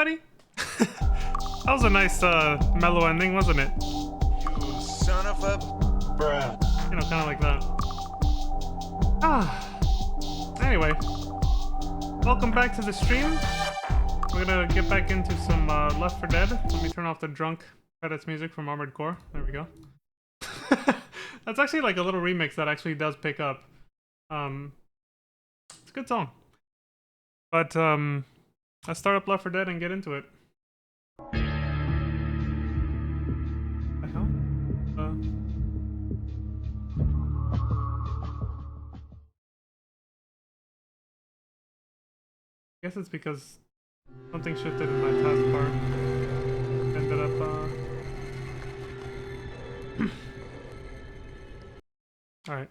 everybody. That was a nice mellow ending, wasn't it? You son of a bruh. You know, kind of like that. Anyway, welcome back to the stream. We're gonna get back into some Left 4 Dead. Let me turn off the drunk credits music from Armored Core. There we go. That's actually like a little remix that actually does pick up. It's a good song. But let's start up Left 4 Dead and get into it. The hell? I guess it's because something shifted in my taskbar. Ended up Alright.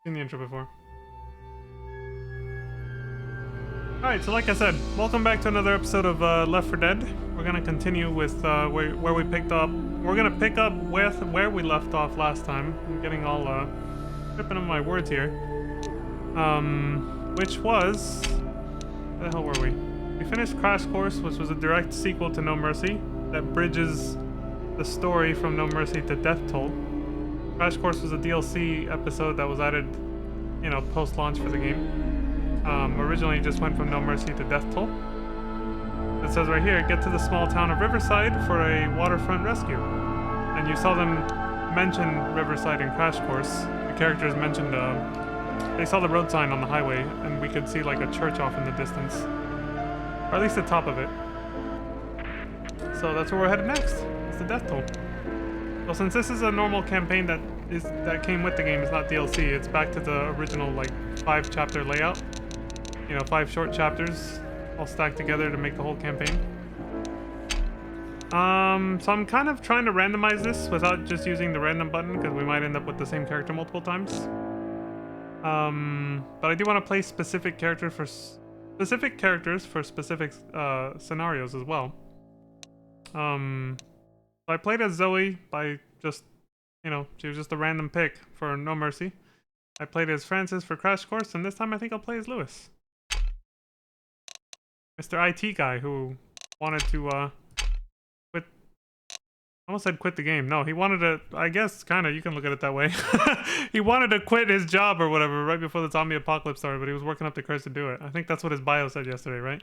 Seen the intro before. Alright, so like I said, welcome back to another episode of Left 4 Dead. We're gonna continue with where we picked up. We're gonna pick up with where we left off last time. I'm getting all tripping on my words here. Which was... where the hell were we? We finished Crash Course, which was a direct sequel to No Mercy that bridges the story from No Mercy to Death Toll. Crash Course was a DLC episode that was added, you know, post-launch for the game. Originally it just went from No Mercy to Death Toll. It says right here, get to the small town of Riverside for a waterfront rescue. And you saw them mention Riverside in Crash Course. The characters mentioned, they saw the road sign on the highway, and we could see like a church off in the distance. Or at least the top of it. So that's where we're headed next. It's the Death Toll. So since this is a normal campaign that came with the game, it's not DLC, it's back to the original like 5-chapter layout. You know, 5 short chapters all stacked together to make the whole campaign. So I'm kind of trying to randomize this without just using the random button because we might end up with the same character multiple times. But I do want to play specific characters for specific scenarios as well. So I played as Zoe by just, you know, she was just a random pick for No Mercy. I played as Francis for Crash Course, and this time I think I'll play as Lewis. Mr. IT guy who wanted to quit. I almost said quit the game. No, he wanted to, I guess, kind of, you can look at it that way. He wanted to quit his job or whatever right before the zombie apocalypse started, but he was working up the courage to do it. I think that's what his bio said yesterday, right?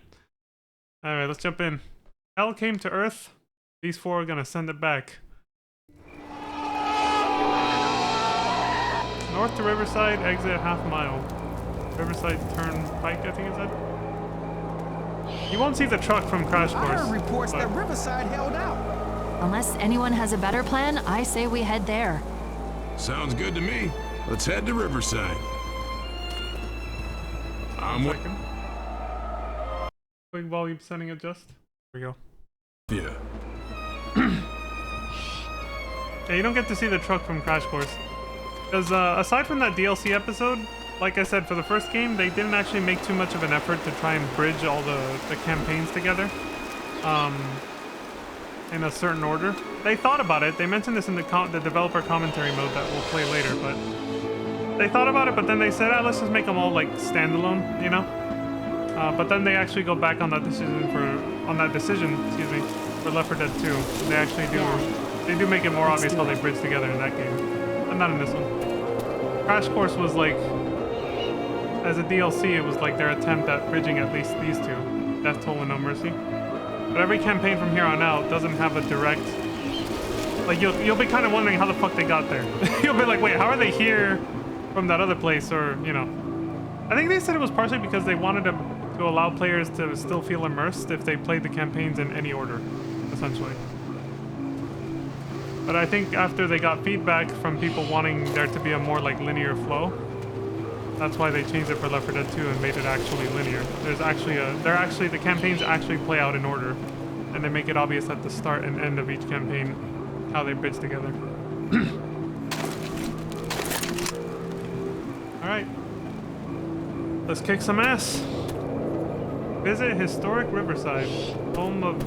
Alright, let's jump in. Hell came to Earth. These 4 are gonna send it back. North to Riverside, exit half mile. Riverside Turnpike, I think it said. You won't see the truck from Crash Course. I heard reports that Riverside held out. Unless anyone has a better plan, I say we head there. Sounds good to me. Let's head to Riverside. I'm with you. Quick volume setting adjust. There we go. Yeah. Yeah, you don't get to see the truck from Crash Course. Because aside from that DLC episode, like I said, for the first game, they didn't actually make too much of an effort to try and bridge all the campaigns together in a certain order. They thought about it. They mentioned this in the developer commentary mode that we'll play later, but they thought about it, but then they said, let's just make them all like standalone, you know? But then they actually go back on that decision excuse me, for Left 4 Dead 2. They actually do make it more obvious how they bridge together in that game. But not in this one. Crash Course was like, as a DLC, it was like their attempt at bridging at least these 2, Death Toll and No Mercy. But every campaign from here on out doesn't have a direct, like you'll be kind of wondering how the fuck they got there. You'll be like, wait, how are they here from that other place? Or, you know, I think they said it was partially because they wanted to allow players to still feel immersed if they played the campaigns in any order, essentially. But I think after they got feedback from people wanting there to be a more like linear flow, that's why they changed it for Left 4 Dead 2 and made it actually linear. There's actually the campaigns actually play out in order, and they make it obvious at the start and end of each campaign how they bridge together. All right, let's kick some ass. Visit historic Riverside, home of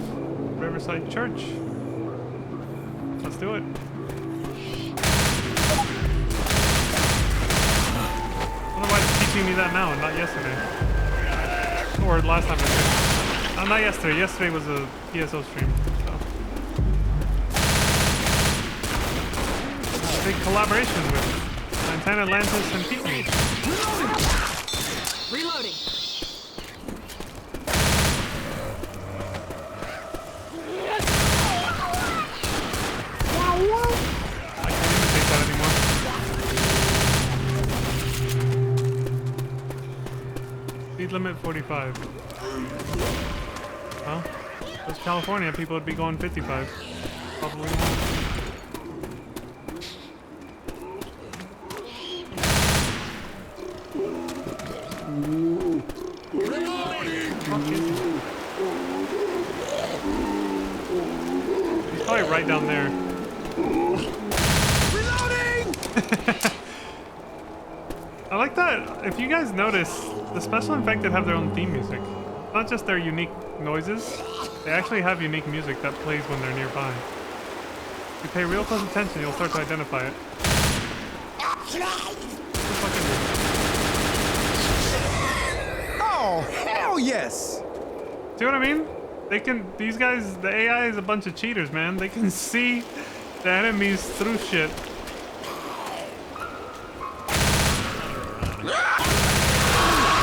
Riverside Church. Let's do it. I don't know why it's teaching me that now and not yesterday. Or last time I did. I Oh, not yesterday. Yesterday was a PSO stream. So. A big collaboration with Santana Atlantis and Pete Me. Reloading. I can't imitate that anymore. Speed limit 45. Well, if it was California, people would be going 55. Probably not. He's probably right down there. Reloading! I like that. If you guys notice, the Special Infected have their own theme music. Not just their unique noises, they actually have unique music that plays when they're nearby. If you pay real close attention, you'll start to identify it. Oh, hell yes! See what I mean? They can, these guys, the AI is a bunch of cheaters, man. They can see the enemies through shit.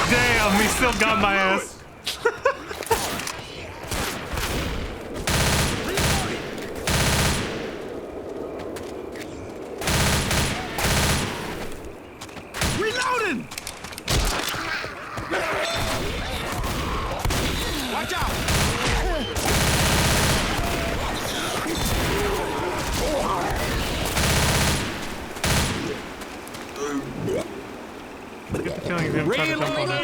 Damn, he still got my ass. Reloading! Watch out! Get the feeling he's gonna try to jump on it.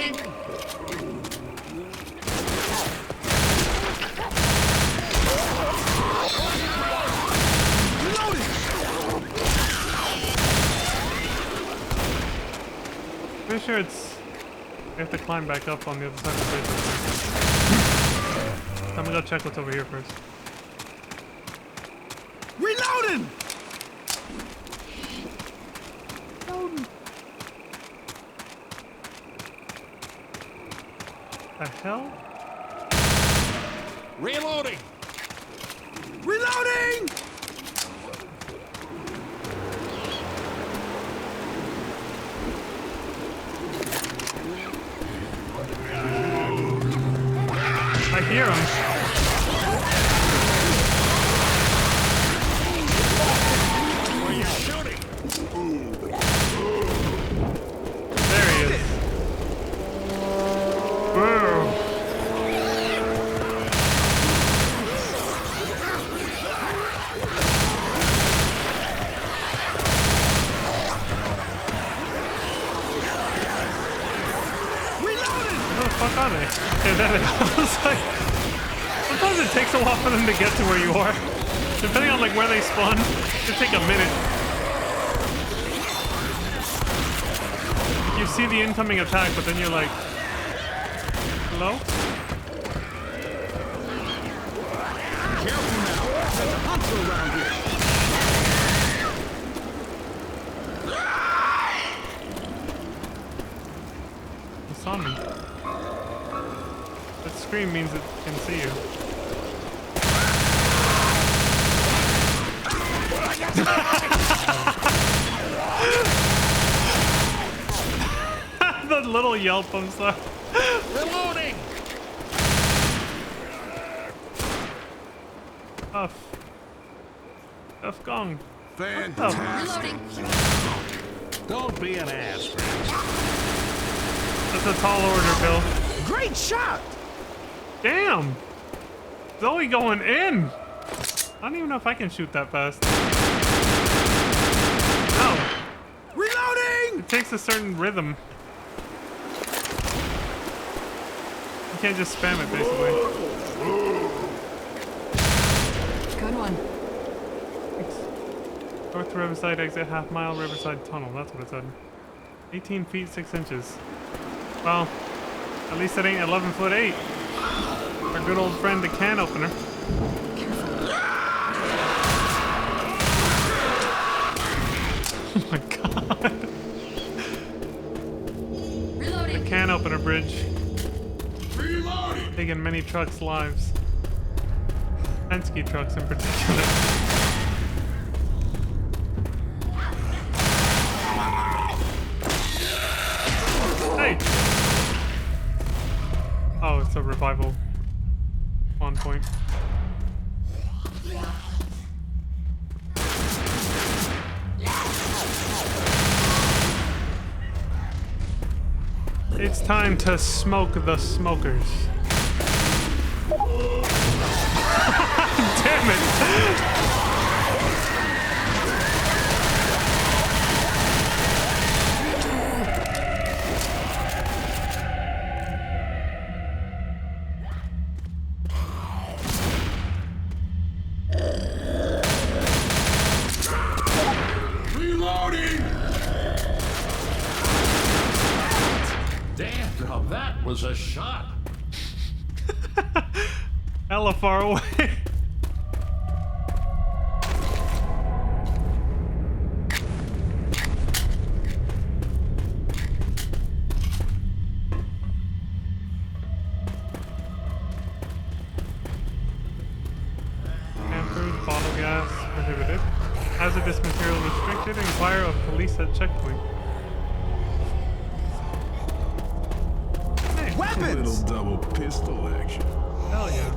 Pretty sure it's... We have to climb back up on the other side of the bridge. I'm gonna go check what's over here first. Reloading! The hell? Reloading! Reloading! I hear him. Where you shooting? There he is. Whoa. Where the fuck are they? Okay, there they are. I was like, sometimes it takes a while for them to get to where you are. Depending on like where they spawn, it could take a minute. You see the incoming attack, but then you're like, hello? Careful now. There's a hunter around here. He saw me. That scream means it can see you. The little yelp, I'm sorry. Reloading! Huff. Huff gong. Fantastic. Don't be an ass, friends. That's a tall order, Bill. Great shot! Damn! Zoe going in! I don't even know if I can shoot that fast. No. Reloading! It takes a certain rhythm. You can't just spam it, basically. Good one. North to Riverside, exit half mile, Riverside Tunnel. That's what it said. 18 feet, 6 inches. Well, at least it ain't 11 foot 8. Our good old friend, the can opener. Oh my god. Reloading. Can opener bridge. Reloading. taking many trucks' lives. Penske trucks in particular. Hey! Oh, it's a revival. Spawn point. It's time to smoke the smokers. Damn it! Reloading! Damn, now that was a shot. Hella far away. Campers, bottle gas, prohibited. Hazardous material restricted. Inquire of police at checkpoint. Hey, Little double pistol action. hell yeah.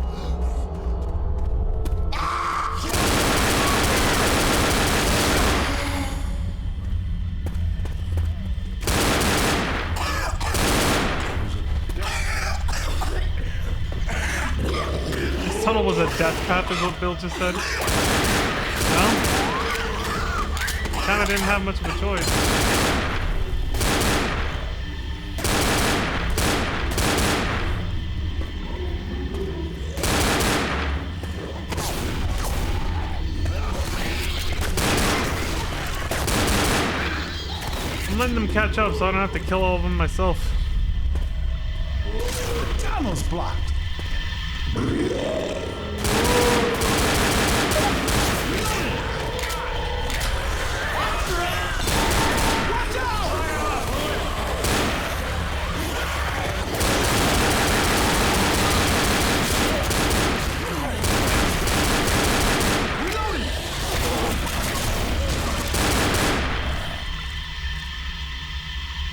This tunnel was a death path is what Bill just said. Well, kinda didn't have much of a choice. I'm letting them catch up so I don't have to kill all of them myself. Tunnel's blocked.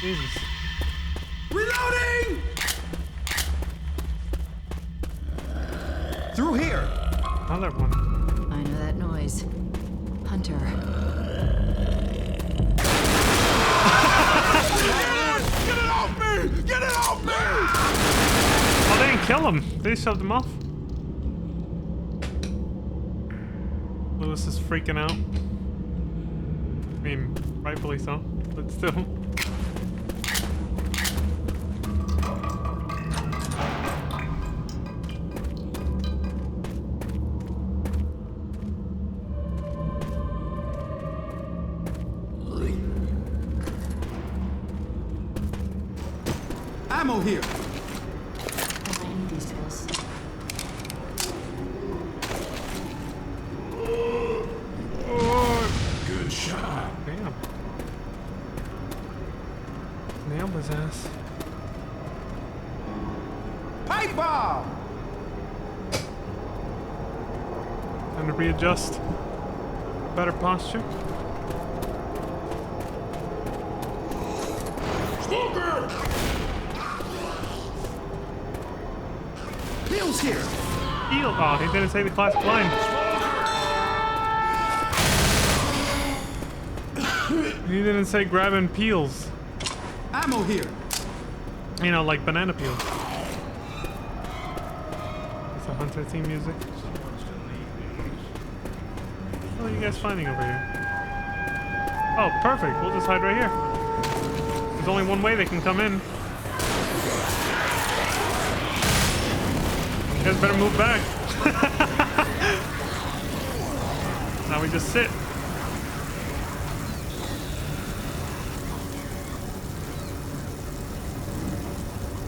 Jesus. Reloading! Through here. Another one. I know that noise. Hunter. Get it off me! Get it off me! Oh, they didn't kill him. They shoved him off. Lewis is freaking out. I mean, rightfully so, but still. Ammo here. I need these tools. Good shot. Damn. Nailed his ass. Pipe bomb! Time to readjust. Better posture. Smoker! Bill's here. Heal. Oh, he didn't say the classic line. He didn't say grabbing peels. Ammo here. You know, like banana peels. It's a Hunter theme music. What are you guys finding over here? Oh, perfect. We'll just hide right here. There's only one way they can come in. You guys better move back. Now we just sit.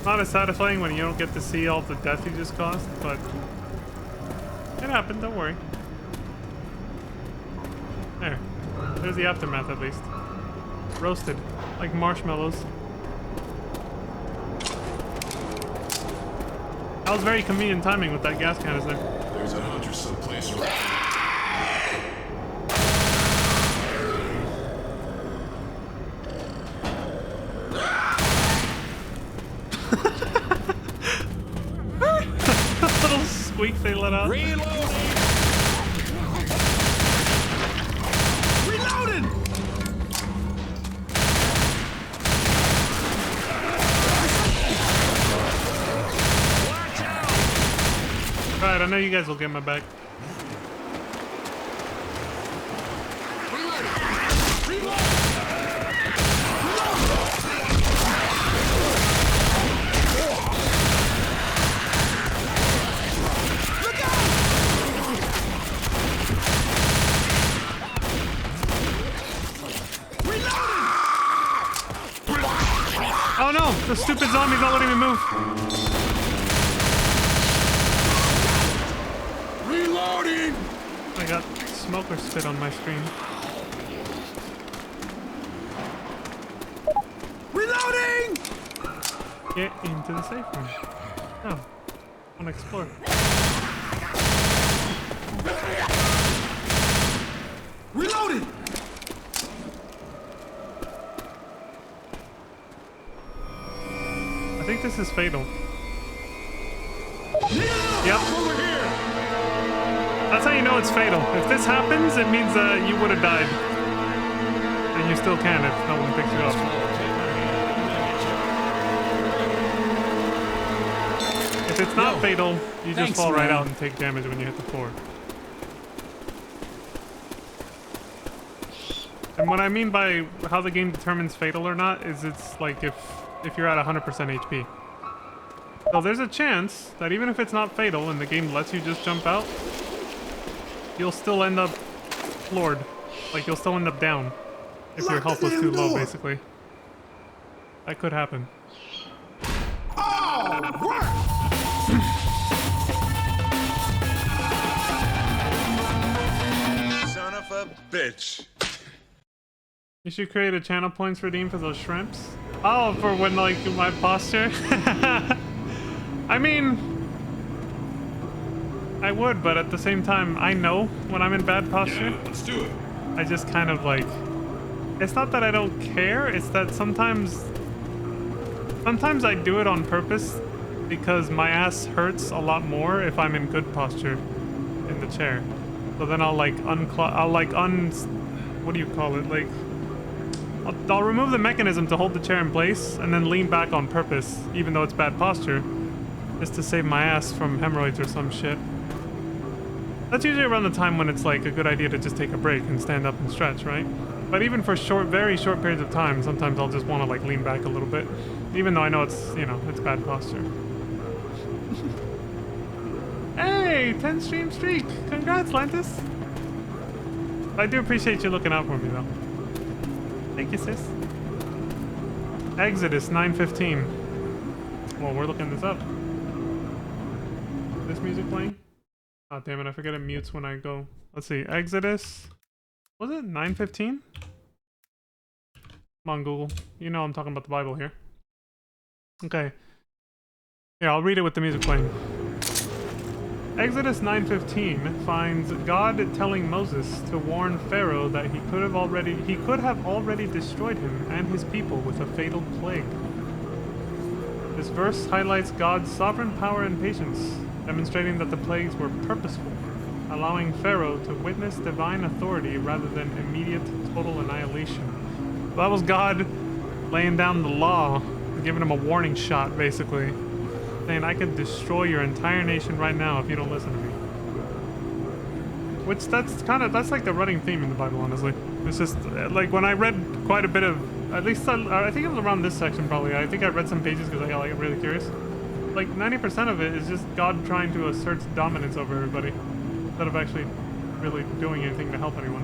Not as satisfying when you don't get to see all the death you just caused, but it happened, don't worry. There. There's the aftermath at least. Roasted. Like marshmallows. That was very convenient timing with that gas canister. There's a hunter someplace around. Little squeak they let out. Reloading! Reloading! Watch out! Alright, I know you guys will get my back. Oh no! The stupid zombies not letting me move! Reloading! I got smoker spit on my screen. Reloading! Get into the safe room. Oh. I wanna explore. Reloading! I think this is fatal. Yep. Over here! That's how you know it's fatal. If this happens, it means you would have died. And you still can if no one picks you up. If it's not fatal, you just Thanks, fall right man. out and take damage when you hit the floor. And what I mean by how the game determines fatal or not is it's like if you're at 100% HP. So there's a chance that even if it's not fatal and the game lets you just jump out, you'll still end up floored. Like you'll still end up down if your health was too low, basically. That could happen. Son of a bitch. You should create a channel points redeem for those shrimps. Oh, for when like my posture? I mean, I would, but at the same time, I know when I'm in bad posture. Yeah, let's do it. I just kind of like, it's not that I don't care, it's that sometimes I do it on purpose because my ass hurts a lot more if I'm in good posture in the chair. So then I'll like what do you call it? Like, I'll remove the mechanism to hold the chair in place and then lean back on purpose, even though it's bad posture, just to save my ass from hemorrhoids or some shit. That's usually around the time when it's like a good idea to just take a break and stand up and stretch, right? But even for very short periods of time, sometimes I'll just want to like lean back a little bit, even though I know it's, you know, it's bad posture. Hey, 10 stream streak! Congrats, Lantis! I do appreciate you looking out for me, though. Thank you, sis. Exodus 9:15. Well, we're looking this up. This music playing? Oh, damn it, I forget it mutes when I go. Let's see, Exodus... Was it 9:15? Come on, Google. You know I'm talking about the Bible here. Okay. Yeah, I'll read it with the music playing. Exodus 9:15 finds God telling Moses to warn Pharaoh that he could have already destroyed him and his people with a fatal plague. This verse highlights God's sovereign power and patience, demonstrating that the plagues were purposeful, allowing Pharaoh to witness divine authority rather than immediate total annihilation. So that was God laying down the law, giving him a warning shot, basically. Saying, I could destroy your entire nation right now if you don't listen to me. Which, that's like the running theme in the Bible, honestly. It's just, like, when I read quite a bit of, at least, I think it was around this section, probably. I think I read some pages because I got, like, really curious. Like, 90% of it is just God trying to assert dominance over everybody, instead of actually really doing anything to help anyone.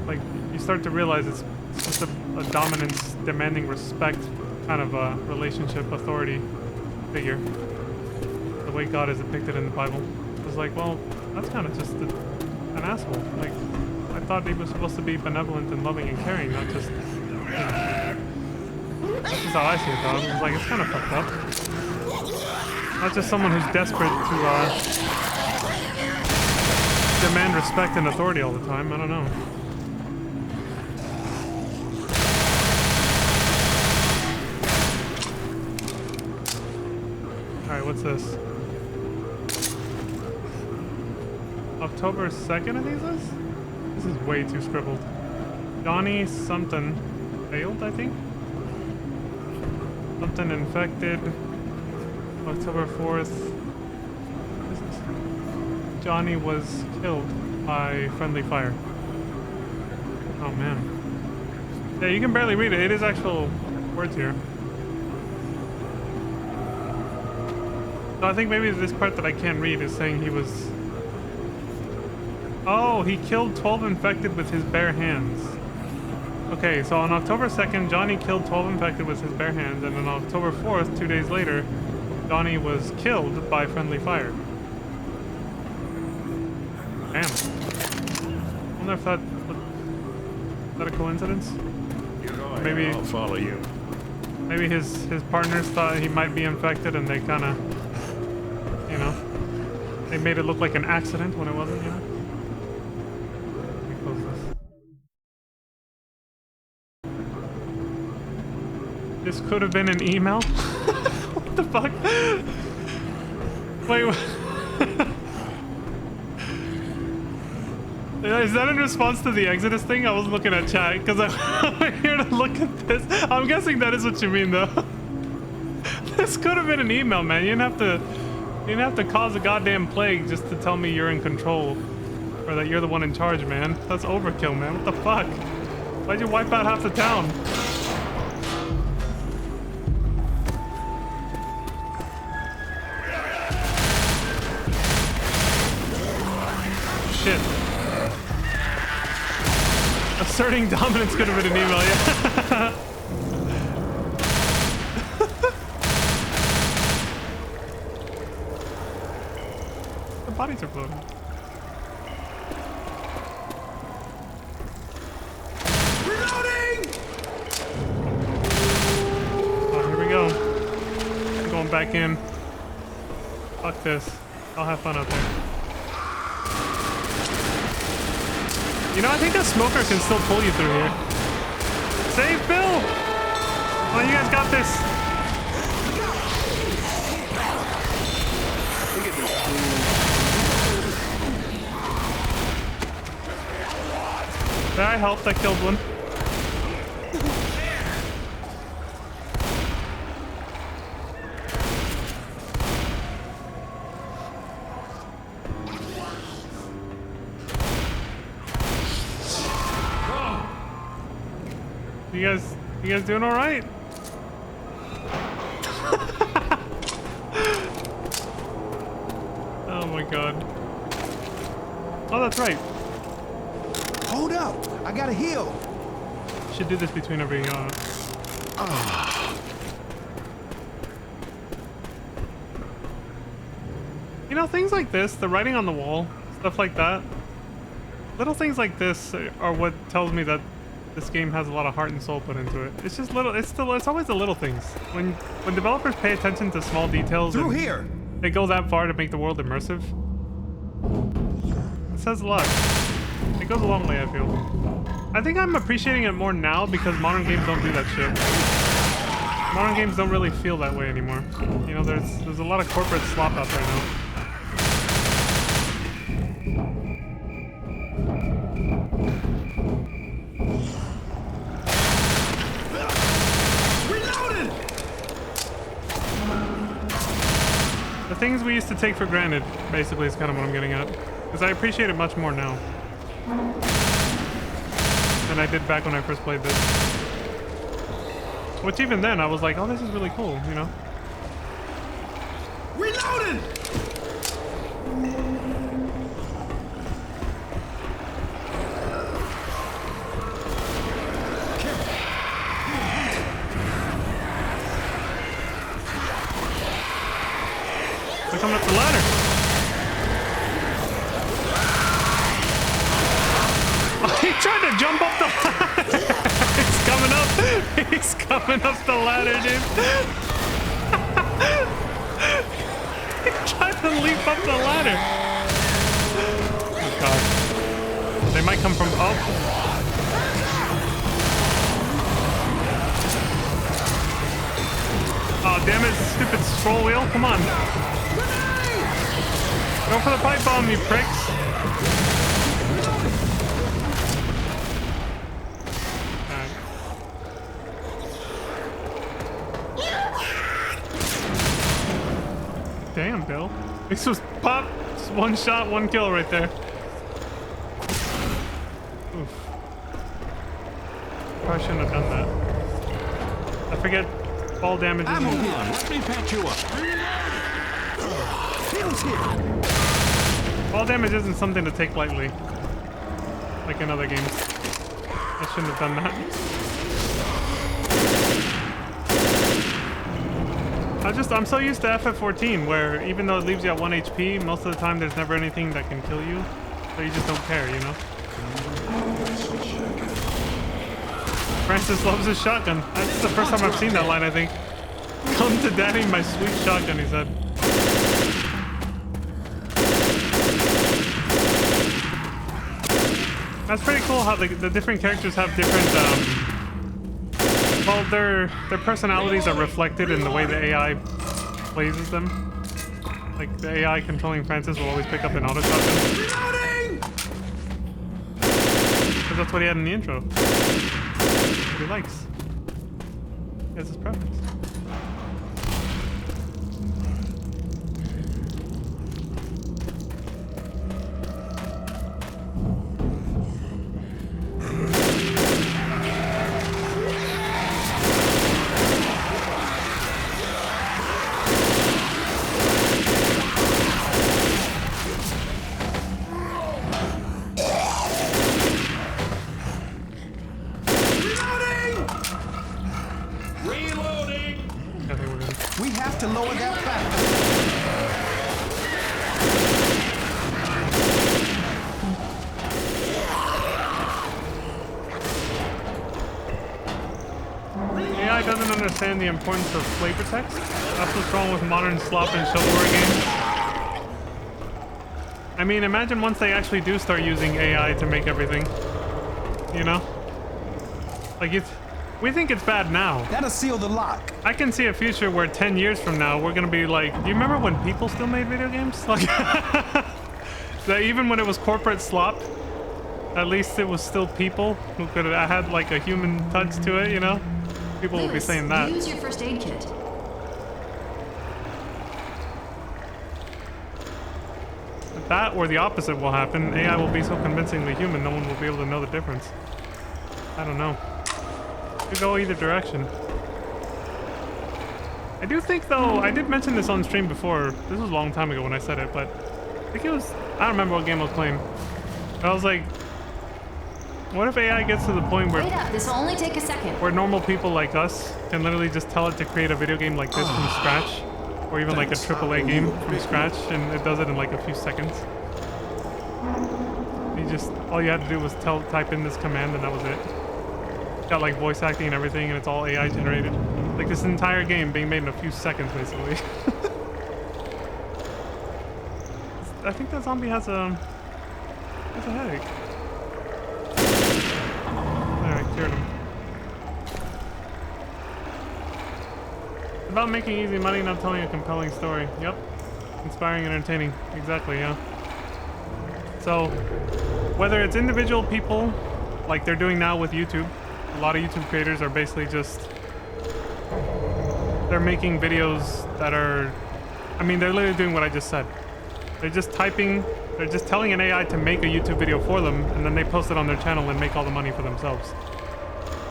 Like, you start to realize it's just a dominance, demanding respect kind of a relationship, authority figure. The way God is depicted in the Bible. It's like, well, that's kind of just an asshole. Like, I thought he was supposed to be benevolent and loving and caring, not just, you know. This is how I see it, though. It's like, it's kind of fucked up. Not just someone who's desperate to demand respect and authority all the time. I don't know. Alright, what's this? October 2nd, I think this is? This is way too scribbled. Johnny something failed, I think? Something infected. October 4th. What is this? Johnny was killed by friendly fire. Oh man. Yeah, you can barely read it. It is actual words here. So I think maybe this part that I can't read is saying he was... Oh, he killed 12 infected with his bare hands. Okay, so on October 2nd, Johnny killed 12 infected with his bare hands, and on October 4th, 2 days later, Johnny was killed by friendly fire. Damn. I wonder if is that a coincidence? Maybe I'll follow you. Maybe his partners thought he might be infected, and they kind of, you know, they made it look like an accident when it wasn't, you know. Let me close this. This could have been an email. What the fuck? Wait. Is that in response to the Exodus thing? I was looking at chat because I'm here to look at this. I'm guessing that is what you mean, though. This could have been an email, man. You didn't have to cause a goddamn plague just to tell me you're in control, or that you're the one in charge, man. That's overkill, man. What the fuck? Why'd you wipe out half the town? Shit. Asserting dominance could have been an email, yeah. The bodies are floating. Reloading! Oh, here we go. I'm going back in. Fuck this. I'll have fun out there. You know, I think that smoker can still pull you through here. Save Bill! Oh, you guys got this. Did I help? I killed one. You guys doing all right? Oh my god. Oh, that's right. Hold up! I gotta heal! Should do this between every You know, things like this, the writing on the wall, stuff like that. Little things like this are what tells me that this game has a lot of heart and soul put into it. It's just little, it's always the little things. When developers pay attention to small details Through and here! they go that far to make the world immersive, it says a lot. It goes a long way, I feel. I think I'm appreciating it more now because modern games don't do that shit. Modern games don't really feel that way anymore. You know, there's a lot of corporate slop out there now. The things we used to take for granted, basically, is kind of what I'm getting at. Because I appreciate it much more now than I did back when I first played this. Which even then, I was like, oh, this is really cool, you know? Reloading! They're coming up the ladder. Oh, he tried to jump up the ladder. He's coming up. He's coming up the ladder, dude. doesn't leap up the ladder. Oh god. They might come from up. Oh damn it, stupid scroll wheel. Come on. Go for the pipe bomb, you pricks. Damn, Bill. This was pop. Just one shot, one kill right there. Oof. Probably shouldn't have done that. I forget fall damage is... I'm on. Let me patch you up. Feels here. Fall damage isn't something to take lightly. Like in other games. I shouldn't have done that. I'm so used to FF14 where even though it leaves you at 1 HP, most of the time there's never anything that can kill you. So you just don't care, you know? Francis loves his shotgun. That's the first time I've seen that line, I think. Come to daddy, my sweet shotgun, he said. That's pretty cool how the different characters have different, well, their personalities are reflected in the way the AI plays as them. Like, the AI controlling Francis will always pick up an auto shotgun. Because that's what he had in the intro. What he likes. He has his preference. The importance of flavor text. That's what's wrong with modern slop and shovelware games. I mean, imagine once they actually do start using AI to make everything. You know? Like, we think it's bad now. That'll seal the lock. I can see a future where 10 years from now, we're gonna be like, do you remember when people still made video games? Like, that even when it was corporate slop, at least it was still people who could have had like a human touch to it, you know? People will be saying that. Use your first aid kit. That or the opposite will happen. AI will be so convincingly human, no one will be able to know the difference. I don't know. It could go either direction. I do think, though, I did mention this on stream before. This was a long time ago when I said it, but I think it was, I don't remember what game I was playing. But I was like, what if AI gets to the point where... Wait up, this will only take a second. Where normal people like us can literally just tell it to create a video game like this from scratch, or even like a AAA game from scratch, and it does it in like a few seconds. You just, all you had to do was type in this command and that was it. Got like voice acting and everything, and it's all AI generated. Like this entire game being made in a few seconds, basically. I think that zombie has a headache. Cured him. It's about making easy money, not telling a compelling story. Yep. Inspiring and entertaining. Exactly, yeah. So, whether it's individual people, like they're doing now with YouTube, a lot of YouTube creators are basically just... They're making videos that are... I mean, they're literally doing what I just said. They're just typing... They're just telling an AI to make a YouTube video for them, and then they post it on their channel and make all the money for themselves.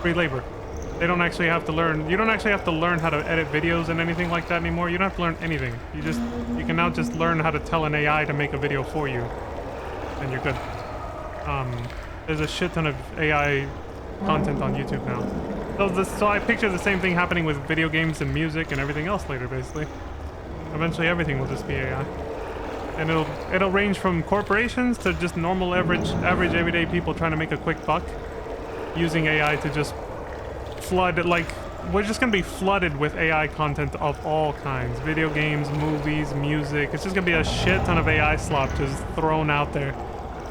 Free labor. They don't actually have to learn. You don't actually have to learn how to edit videos and anything like that anymore. You don't have to learn anything. You can now just learn how to tell an AI to make a video for you, and you're good. There's a shit ton of AI content on YouTube now. So I picture the same thing happening with video games and music and everything else later, basically. Eventually, everything will just be AI, and it'll range from corporations to just normal average everyday people trying to make a quick buck. Using AI to just flood, like we're just gonna be flooded with AI content of all kinds. Video games, movies, music. It's just gonna be a shit ton of AI slop just thrown out there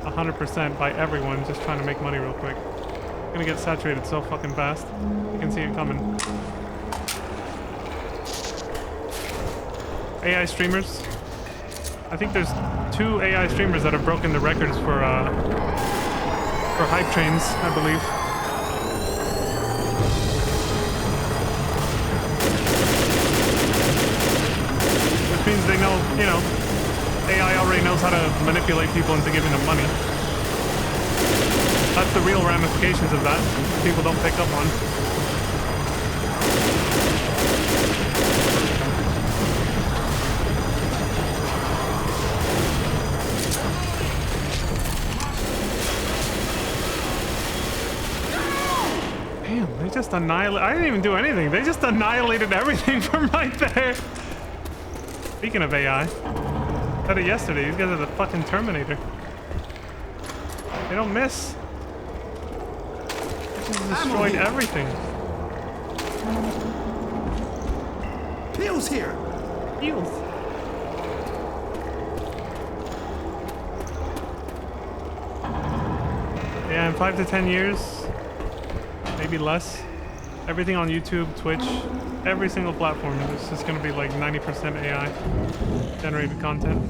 100% by everyone just trying to make money real quick. It's gonna get saturated so fucking fast. You can see it coming. AI streamers. I think there's 2 AI streamers that have broken the records for hype trains, I believe. Which means they know, you know, AI already knows how to manipulate people into giving them money. That's the real ramifications of that. People don't pick up on. Damn, they just annihilated. I didn't even do anything. They just annihilated everything from right there. Speaking of AI, I said it yesterday. These guys are the fucking Terminator. They don't miss. They just destroyed everything. Peel's here. Heals. Yeah, in 5 to 10 years, maybe less, everything on YouTube, Twitch, every single platform is just gonna be like 90% AI generated content.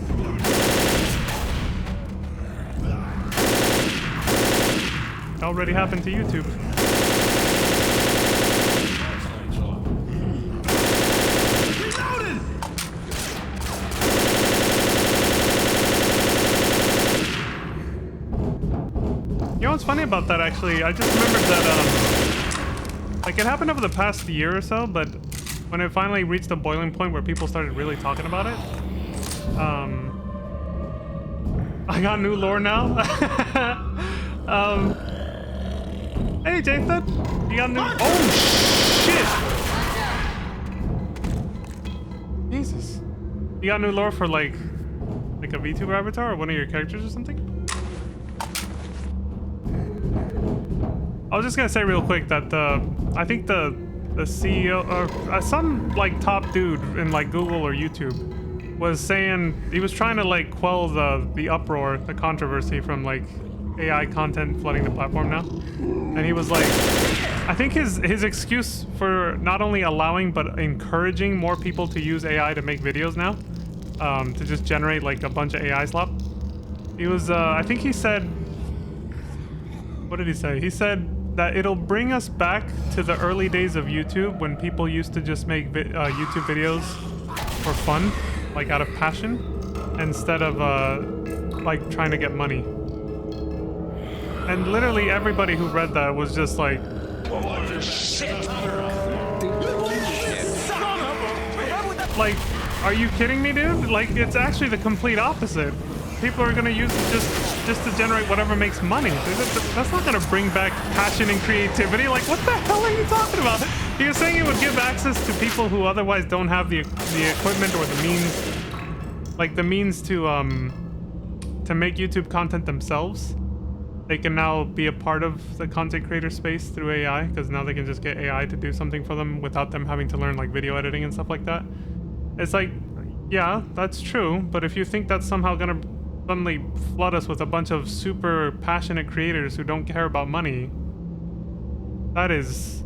It already happened to YouTube. You know what's funny about that, actually? I just remembered that, like, it happened over the past year or so, but when it finally reached a boiling point where people started really talking about it, I got new lore now. Hey, Jathan, you got new... Oh, shit! Jesus. You got new lore for, like a VTuber avatar or one of your characters or something? I was just gonna say real quick that I think the CEO or some like top dude in like Google or YouTube was saying he was trying to like quell the uproar, the controversy from like AI content flooding the platform now, and he was like, I think his excuse for not only allowing but encouraging more people to use AI to make videos now, to just generate like a bunch of AI slop. He was I think he said, what did he say? He said that it'll bring us back to the early days of YouTube when people used to just make YouTube videos for fun, like out of passion, instead of like trying to get money. And literally everybody who read that was just like, like, are you kidding me, dude? Like, it's actually the complete opposite. People are gonna use it just to generate whatever makes money. That's not gonna bring back passion and creativity. Like, what the hell are you talking about? You're saying it would give access to people who otherwise don't have the equipment or the means, like the means to make YouTube content themselves. They can now be a part of the content creator space through AI, because now they can just get AI to do something for them without them having to learn like video editing and stuff like that. It's like, yeah, that's true, but if you think that's somehow gonna suddenly flood us with a bunch of super passionate creators who don't care about money, that is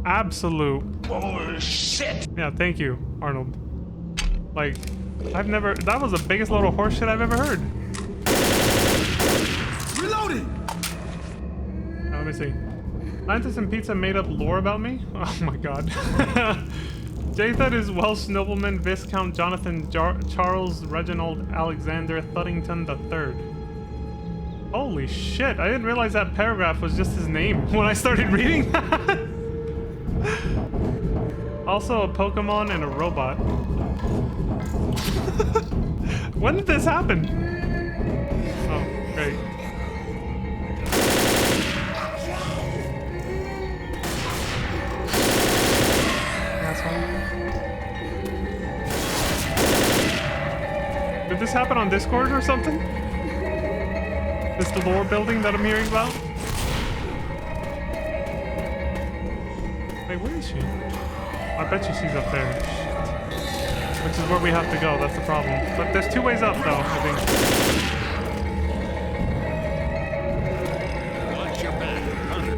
absolute Bullshit! Yeah, thank you, Arnold. Like, that was the biggest load of horse shit I've ever heard. Reloading! Let me see. Mantis and Pizza made up lore about me? Oh my god. Jathan is Welsh nobleman Viscount Jonathan Charles Reginald Alexander Thuddington III. Holy shit, I didn't realize that paragraph was just his name when I started reading that. Also a Pokemon and a robot. When did this happen? Oh, great. Did this happen on Discord or something? This the lore building that I'm hearing about? Wait, where is she? I bet you she's up there. Shit. Which is where we have to go, that's the problem. But there's 2 ways up, though, I think. Watch your back, Hunter.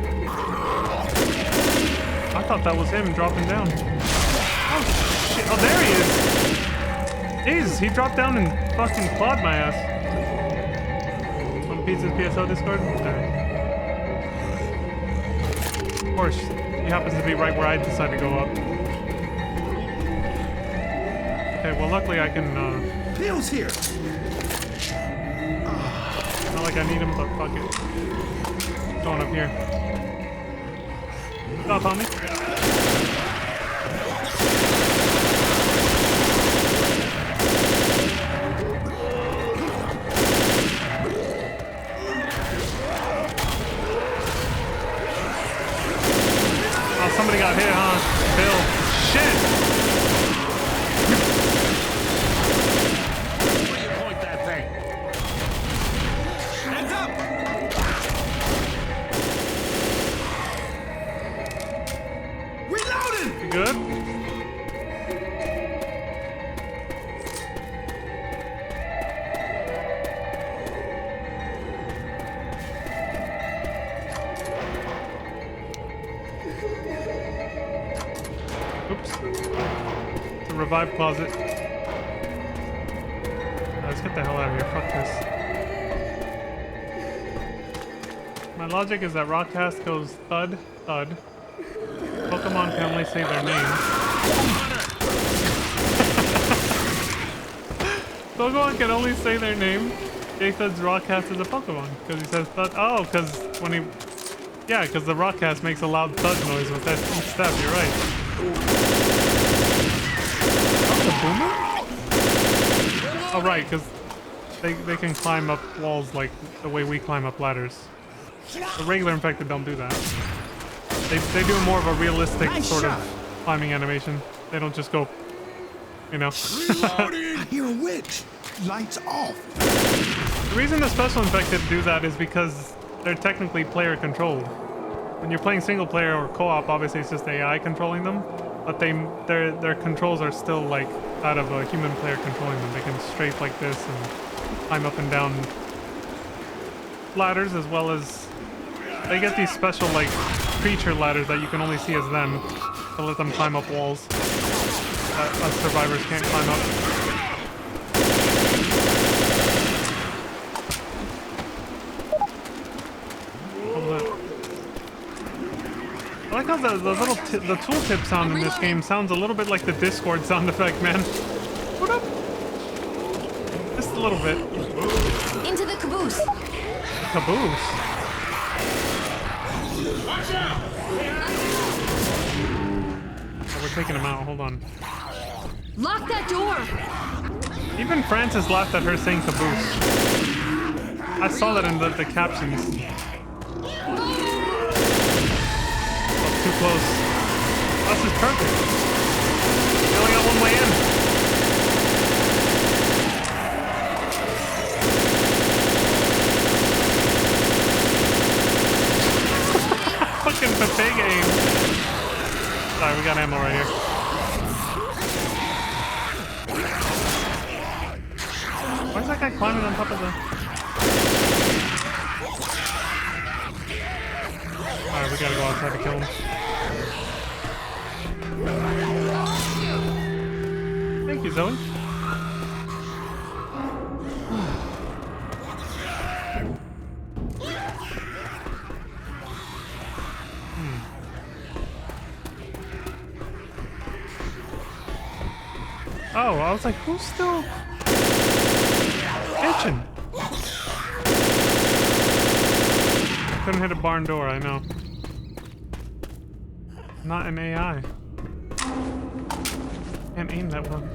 I thought that was him dropping down. Oh, shit. Oh, there he is. Jeez, he dropped down and fucking clawed my ass. On Pizza's PSO Discord? Alright. Of course, he happens to be right where I decided to go up. Okay, well, luckily I can, Bill's here. not like I need him, but fuck it. Going up here. What's up, homie? Oh, somebody got hit, huh? Bill. Shit! Where you point that thing? Hands up! Reloading! You good? Oops. It's a revive closet. Let's get the hell out of here. Fuck this. My logic is that Rockcast goes thud, thud. Pokemon can only say their name. Pokemon can only say their name. Jathud's Rockcast is a Pokemon. Because he says thud. Oh, because when he... Yeah, because the Rockcast makes a loud thud noise with that each step. You're right. Oh, the boomer? Oh, right, because they can climb up walls like the way we climb up ladders. The regular infected don't do that. They do more of a realistic sort of climbing animation. They don't just go, you know. I hear a witch. Lights off. The reason the special infected do that is because they're technically player controlled. When you're playing single player or co-op, obviously it's just AI controlling them, but their controls are still like out of a human player controlling them. They can strafe like this and climb up and down ladders, as well as they get these special like creature ladders that you can only see as them to let them climb up walls that us survivors can't climb up. I like how the little the tooltip sound in this game sounds a little bit like the Discord sound effect, man. What up? Just a little bit. Into the caboose. Caboose. Watch out! Oh, we're taking him out. Hold on. Lock that door. Even Francis laughed at her saying caboose. I saw that in the captions. Oh, too close. This is perfect. We only got one way in. Fucking Pepega aim. Sorry, we got ammo right here. Why is that guy climbing on top of the... Alright, we gotta go outside to kill him. Thank you, Zoe. Oh, I was like, who's still itching? Couldn't hit a barn door, I know. Not an AI. Can't aim that one.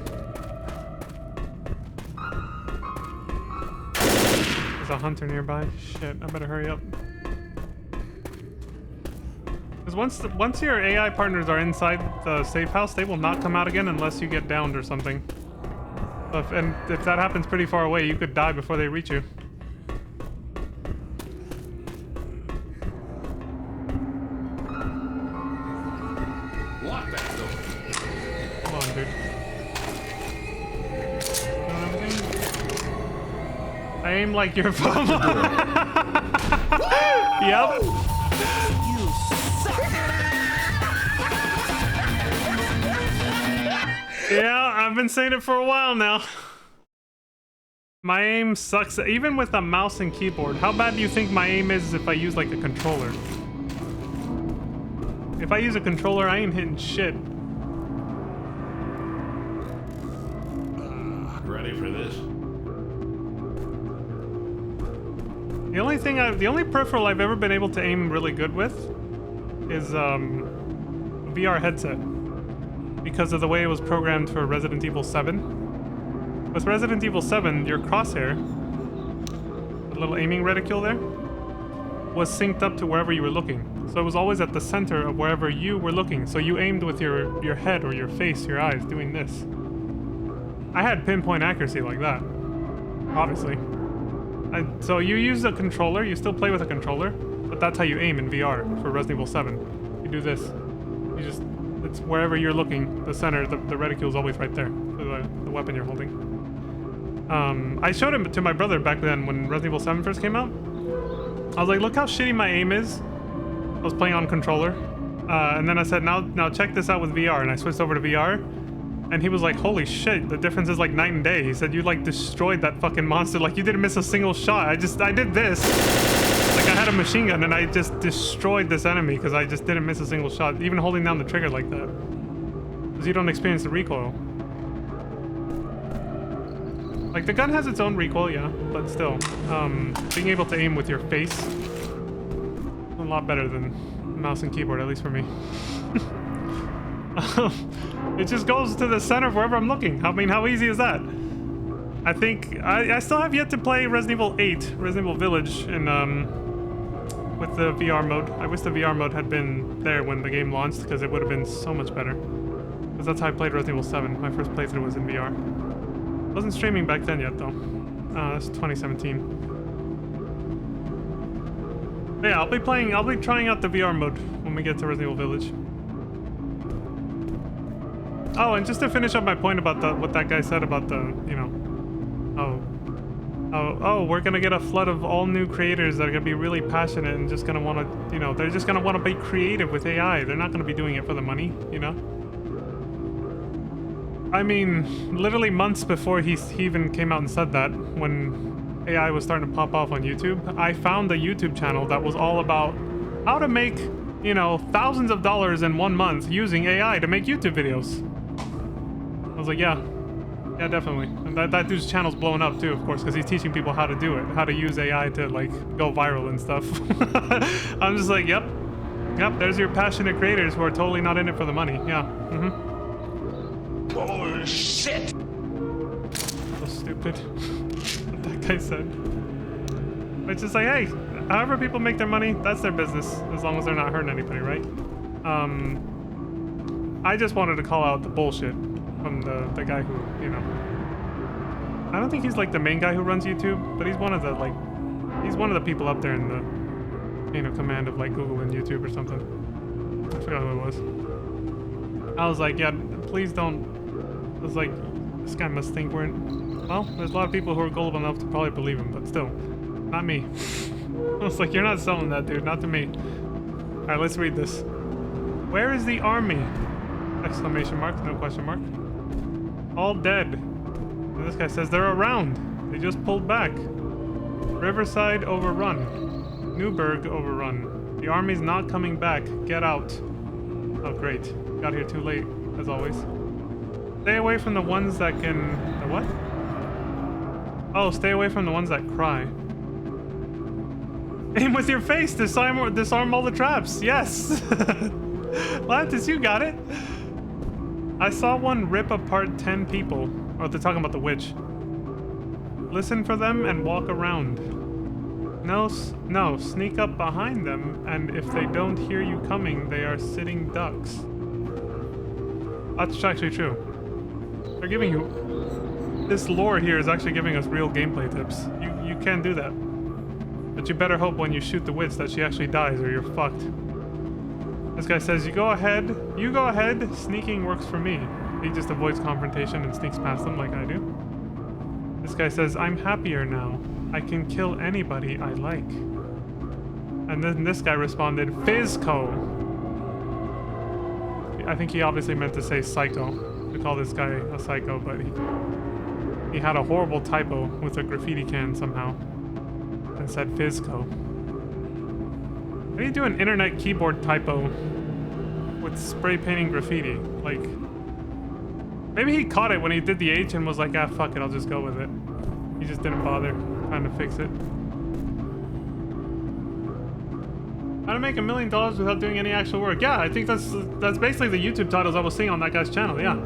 There's a hunter nearby. Shit, I better hurry up. Because once your AI partners are inside the safe house, they will not come out again unless you get downed or something. And if that happens pretty far away, you could die before they reach you. I aim like your phone. Yep. Yeah, I've been saying it for a while now. My aim sucks, even with a mouse and keyboard. How bad do you think my aim is if I use like a controller? If I use a controller, I ain't hitting shit. Ready for this? The only peripheral I've ever been able to aim really good with is a VR headset, because of the way it was programmed for Resident Evil 7. With Resident Evil 7, your crosshair, the little aiming reticule there, was synced up to wherever you were looking. So it was always at the center of wherever you were looking. So you aimed with your head or your face, your eyes, doing this. I had pinpoint accuracy like that, obviously. So you use a controller, you still play with a controller, but that's how you aim in VR for Resident Evil 7. You do this. You just, it's wherever you're looking, the center, the reticule is always right there, the weapon you're holding. I showed him to my brother back then when Resident Evil 7 first came out. I was like, look how shitty my aim is. I was playing on controller. And then I said, now check this out with VR. And I switched over to VR. And he was like, holy shit, the difference is like night and day. He said, you like destroyed that fucking monster. Like you didn't miss a single shot. I did this. Like I had a machine gun and I just destroyed this enemy because I just didn't miss a single shot. Even holding down the trigger like that. Because you don't experience the recoil. Like the gun has its own recoil, yeah, but still. Being able to aim with your face, a lot better than mouse and keyboard, at least for me. It just goes to the center of wherever I'm looking. I mean, how easy is that? I think I still have yet to play Resident Evil 8, Resident Evil Village, and with the VR mode. I wish the VR mode had been there when the game launched, because it would have been so much better. Because that's how I played Resident Evil 7. My first playthrough was in VR. Wasn't streaming back then yet, though. That's 2017. But yeah, I'll be trying out the VR mode when we get to Resident Evil Village. Oh, and just to finish up my point about what that guy said about the, you know, oh, we're gonna get a flood of all new creators that are gonna be really passionate and just gonna want to, you know, they're just gonna want to be creative with AI. They're not gonna be doing it for the money, you know. I mean, literally months before he even came out and said that, when AI was starting to pop off on YouTube, I found a YouTube channel that was all about how to make, you know, thousands of dollars in 1 month using AI to make YouTube videos. I was like, yeah, definitely. And that dude's channel's blowing up too, of course, because he's teaching people how to do it, how to use AI to like go viral and stuff. I'm just like, yep, there's your passionate creators who are totally not in it for the money. Yeah, Oh, shit! So stupid. What that guy said. It's just like, hey, however people make their money, that's their business, as long as they're not hurting anybody, right? I just wanted to call out the bullshit from the guy who, you know, I don't think he's like the main guy who runs YouTube, but he's one of the the people up there in the chain of command of like Google and YouTube or something. I forgot who it was. I was like, yeah, please don't. I was like, this guy must think we're in... Well, there's a lot of people who are gullible enough to probably believe him, but still, not me. I was like, you're not selling that, dude, not to me. All right, let's read this. Where is the army? Exclamation mark, no question mark. All dead. And this guy says they're around. They just pulled back. Riverside overrun. Newburgh overrun. The army's not coming back. Get out. Oh, great. Got here too late, as always. Stay away from the ones that can... The what? Oh, stay away from the ones that cry. Aim with your face. Disarm all the traps. Yes. Lantis, you got it. I saw one rip apart 10 people. Oh, they're talking about the witch. Listen for them and walk around. No, sneak up behind them, and if they don't hear you coming, they are sitting ducks. That's actually true. They're giving you... This lore here is actually giving us real gameplay tips. You can do that. But you better hope when you shoot the witch that she actually dies or you're fucked. This guy says, you go ahead, sneaking works for me. He just avoids confrontation and sneaks past them like I do. This guy says, I'm happier now. I can kill anybody I like. And then this guy responded, Fizzco. I think he obviously meant to say psycho. To call this guy a psycho, but he had a horrible typo with a graffiti can somehow. And said Fizzco. How do you do an internet keyboard typo with spray painting graffiti? Like, maybe he caught it when he did the H and was like, ah, fuck it, I'll just go with it. He just didn't bother trying to fix it. How to make $1 million without doing any actual work? Yeah, I think that's basically the YouTube titles I was seeing on that guy's channel. Yeah,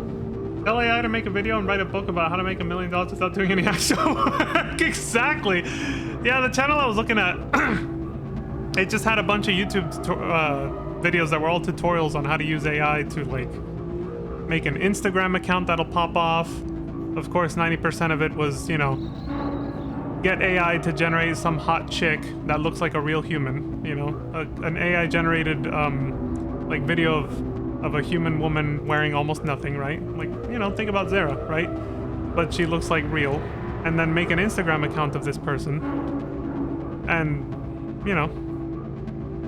tell AI to make a video and write a book about how to make $1 million without doing any actual work. Exactly. Yeah, the channel I was looking at, it just had a bunch of YouTube videos that were all tutorials on how to use AI to like make an Instagram account that'll pop off. Of course, 90% of it was, you know, get AI to generate some hot chick that looks like a real human, you know, an AI generated like video of a human woman wearing almost nothing, right? Like, you know, think about Zara, right? But she looks like real. And then make an Instagram account of this person. And, you know,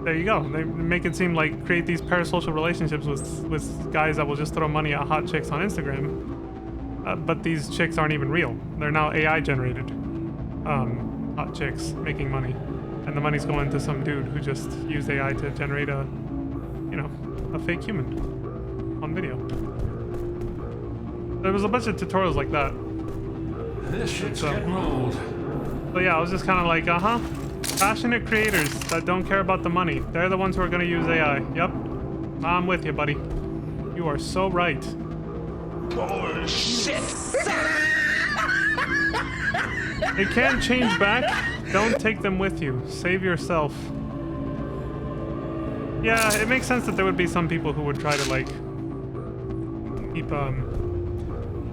there you go. They make it seem like create these parasocial relationships with guys that will just throw money at hot chicks on Instagram. But these chicks aren't even real. They're now AI generated. Hot chicks making money, and the money's going to some dude who just used AI to generate a, you know, a fake human on video. There was a bunch of tutorials like that. This shit's getting old. So yeah, I was just kind of like, passionate creators that don't care about the money. They're the ones who are going to use AI. Yep, I'm with you, buddy. You are so right. Oh, shit! They can't change back. Don't take them with you. Save yourself. Yeah, it makes sense that there would be some people who would try to like keep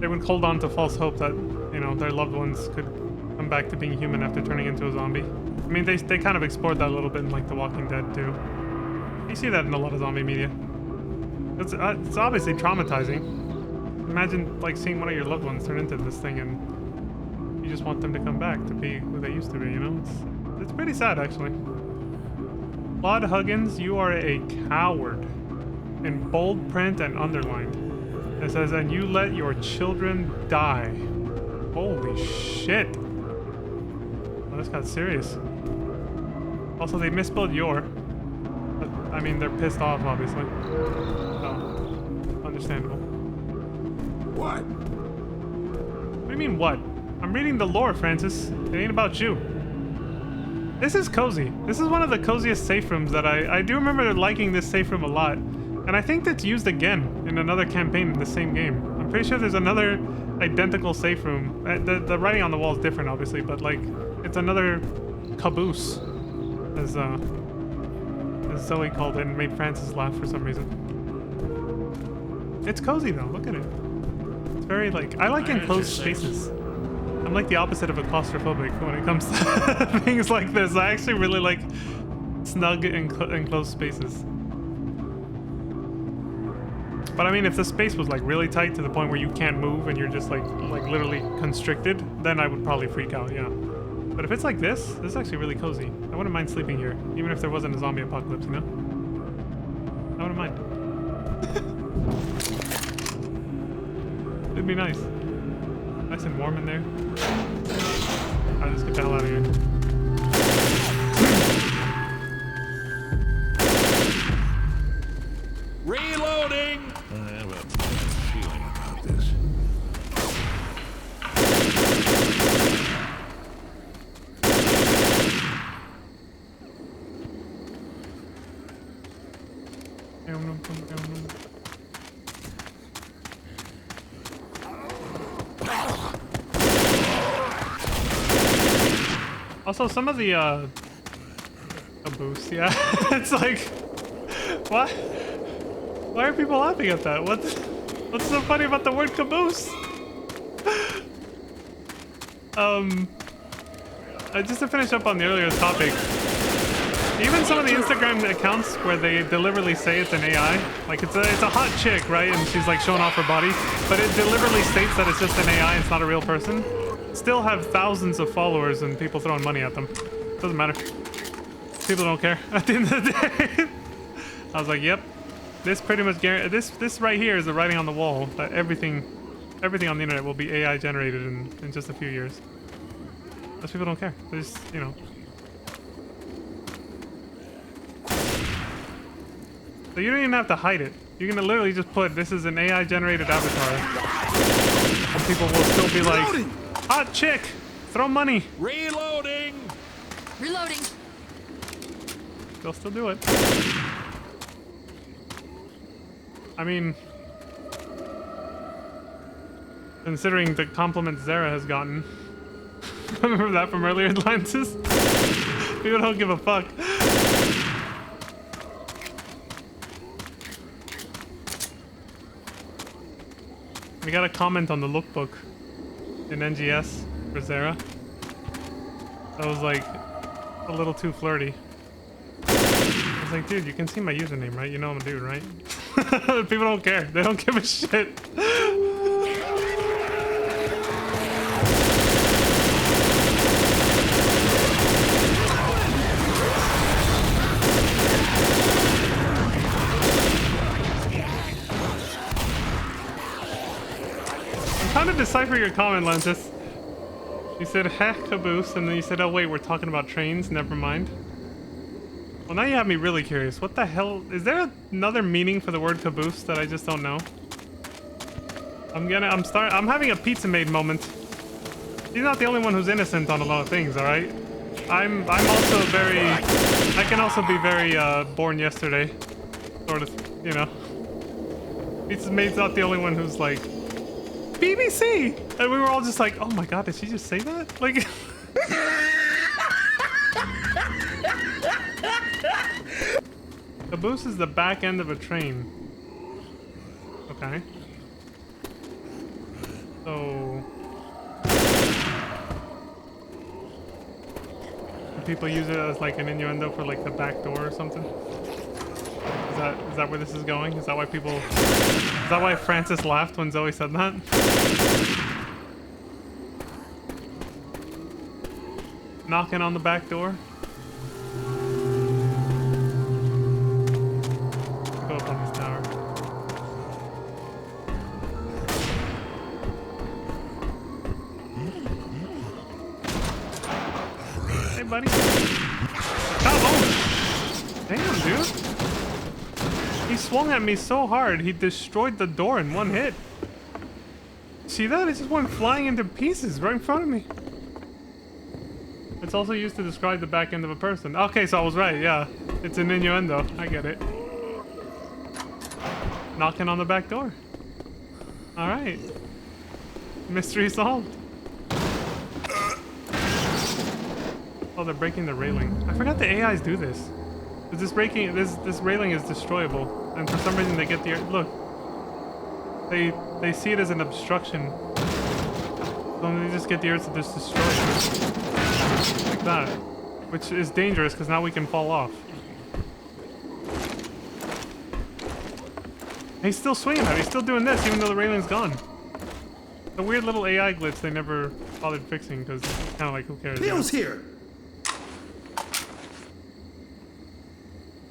they would hold on to false hope that, you know, their loved ones could come back to being human after turning into a zombie. I mean, they kind of explored that a little bit in like The Walking Dead too. You see that in a lot of zombie media. It's obviously traumatizing. Imagine like seeing one of your loved ones turn into this thing and you just want them to come back to be who they used to be, you know? It's pretty sad, actually. Claude Huggins, you are a coward. In bold print and underlined. It says, and you let your children die. Holy shit. Well, this got serious. Also, they misspelled your. But, I mean, they're pissed off, obviously. So, understandable. What? What do you mean, what? I'm reading the lore, Francis. It ain't about you. This is cozy. This is one of the coziest safe rooms that I do remember liking this safe room a lot. And I think that's used again in another campaign in the same game. I'm pretty sure there's another identical safe room. The writing on the wall is different, obviously, but like, it's another caboose, as Zoe called it and made Francis laugh for some reason. It's cozy though, look at it. It's very like, I like enclosed spaces. I'm like the opposite of a claustrophobic when it comes to things like this. I actually really like snug enclosed spaces. But I mean, if the space was like really tight to the point where you can't move and you're just like literally constricted, then I would probably freak out, yeah. But if it's like this is actually really cozy. I wouldn't mind sleeping here, even if there wasn't a zombie apocalypse, you know? I wouldn't mind. It'd be nice. Nice and warm in there. Alright, let's get the hell out of here. Reloading! I have a bad feeling about this. Also, some of the caboose, yeah. It's like, what? Why are people laughing at that? What's so funny about the word caboose? Just to finish up on the earlier topic, even some of the Instagram accounts where they deliberately say it's an AI, like it's a hot chick, right? And she's like showing off her body, but it deliberately states that it's just an AI, it's not a real person. still have thousands of followers and people throwing money at them. Doesn't matter. People don't care at the end of the day. I was like, yep. This pretty much this right here is the writing on the wall that everything on the internet will be AI generated in just a few years. Those people don't care. They just, you know. So you don't even have to hide it. You can literally just put, this is an AI generated avatar. And people will still be like, hot chick, throw money. Reloading! Reloading. They'll still do it. I mean, considering the compliment Zara has gotten. Remember that from earlier Atlantis? People don't give a fuck. We got a comment on the lookbook in NGS for Zara. That was like a little too flirty. I was like, dude, you can see my username, right? You know I'm a dude, right? People don't care. They don't give a shit. I'm trying to decipher your comment, Lantis. You said heh caboose, and then you said, oh wait, we're talking about trains, never mind. Well, now you have me really curious. What the hell? Is there another meaning for the word caboose that I just don't know? I'm having a pizza maid moment. She's not the only one who's innocent on a lot of things, alright? I'm also very, I can also be very, born yesterday. Sort of, you know. Pizza maid's not the only one who's like, BBC! And we were all just like, oh my god, did she just say that? Like... Caboose is the back end of a train. Okay. So... do people use it as like an innuendo for like the back door or something? Is that where this is going? Is that why people... is that why Francis laughed when Zoe said that? Knocking on the back door? Go up on this tower. Hey, buddy. Oh! Damn, dude. He swung at me so hard, he destroyed the door in one hit. See that? It just went flying into pieces right in front of me. It's also used to describe the back end of a person. Okay, so I was right, yeah. It's an innuendo. I get it. Knocking on the back door. Alright. Mystery solved. Oh, they're breaking the railing. I forgot the AIs do this. This railing is destroyable, and for some reason they get the look. They see it as an obstruction, so they just get the earth to just destroy it like that, which is dangerous because now we can fall off. He's still swinging at it. He's still doing this even though the railing's gone. The weird little AI glitch they never bothered fixing because it's kind of like who cares? Bill's here.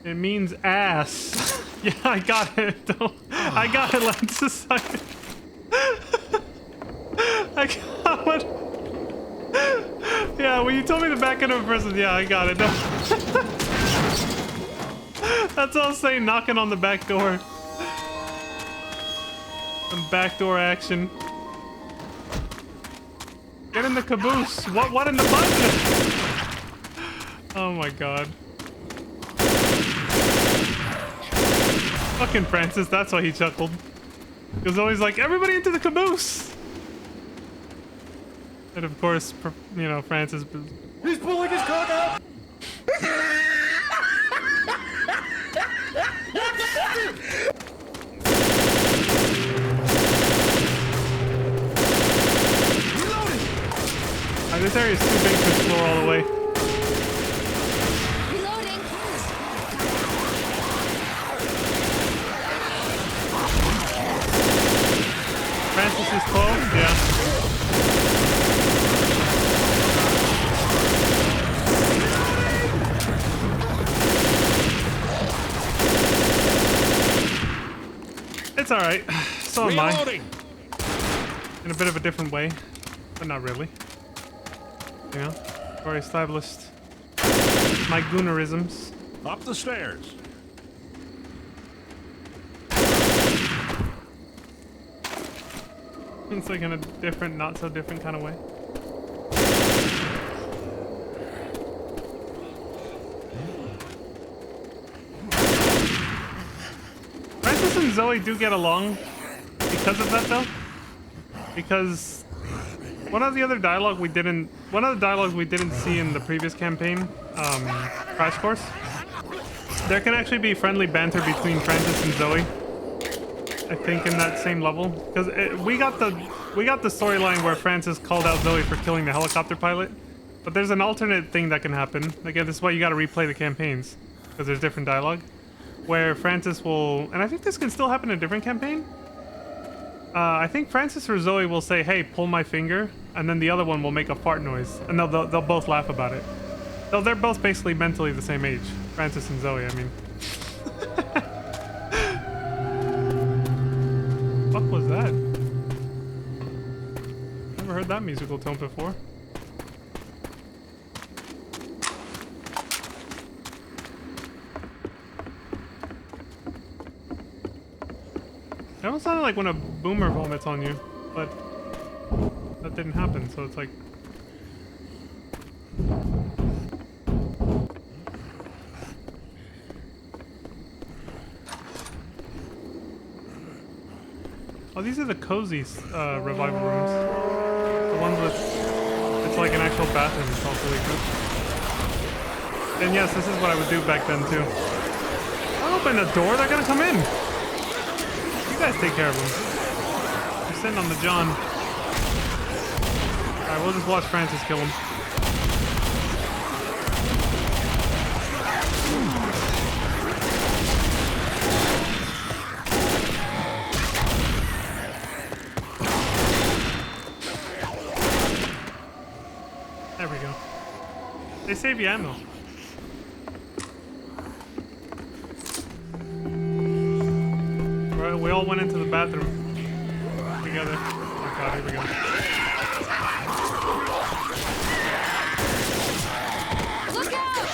It means ass. Yeah, I got it. I got it, Lantis. I got what? Yeah, when you told me the back end of a person, yeah, I got it. No. That's all saying knocking on the back door. Some backdoor action. Get in the caboose. What in the butt? Oh my god. Fucking Francis, that's why he chuckled. He was always like, everybody into the caboose! And of course, you know, Francis... He's pulling his cock out! This area is too big to explore all the way. Francis is 12? Yeah. alright. So am I. Reloading. In a bit of a different way. But not really. You know? Already established my goonerisms. Up the stairs. It's like in a different, not so different kind of way. Francis and Zoe do get along because of that though. Because one of the dialogues we didn't see in the previous campaign, Crash Course, there can actually be friendly banter between Francis and Zoe. I think in that same level, because we got the storyline where Francis called out Zoe for killing the helicopter pilot, but there's an alternate thing that can happen. Again, this is why you got to replay the campaigns, because there's different dialogue, where Francis will, and I think this can still happen in a different campaign. I think Francis or Zoe will say, "Hey, pull my finger," and then the other one will make a fart noise, and they'll both laugh about it. So they're both basically mentally the same age, Francis and Zoe. I mean. What was that? Never heard that musical tone before. That almost sounded like when a boomer vomits on you, but that didn't happen, so it's like... Oh, these are the cozy revival rooms. The ones with... It's like an actual bathroom. It's also really good. And yes, this is what I would do back then, too. I'll open the door. They're gonna come in. You guys take care of them. I'm sitting on the John. Alright, we'll just watch Francis kill him. There we go. They save you ammo. Right, we all went into the bathroom together. Oh god, here we go. Look out!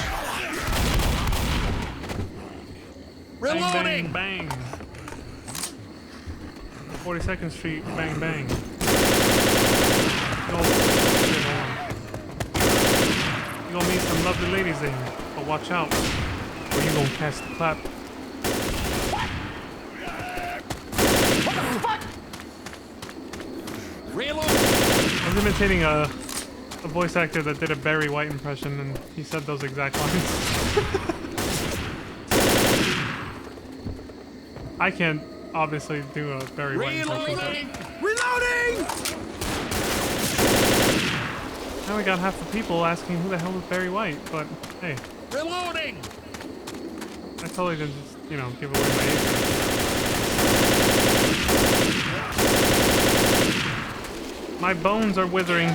Reloading. Bang, bang, bang. 42nd Street, bang, bang. Oh, you gonna meet some lovely ladies in, but watch out, or you gonna catch the clap. Reload. I was imitating a voice actor that did a Barry White impression, and he said those exact lines. I can't obviously do a Barry White impression. Reloading. Reloading. Now we got half the people asking who the hell is Barry White, but hey, Reloading. I totally didn't just, you know, give away my age. My bones are withering.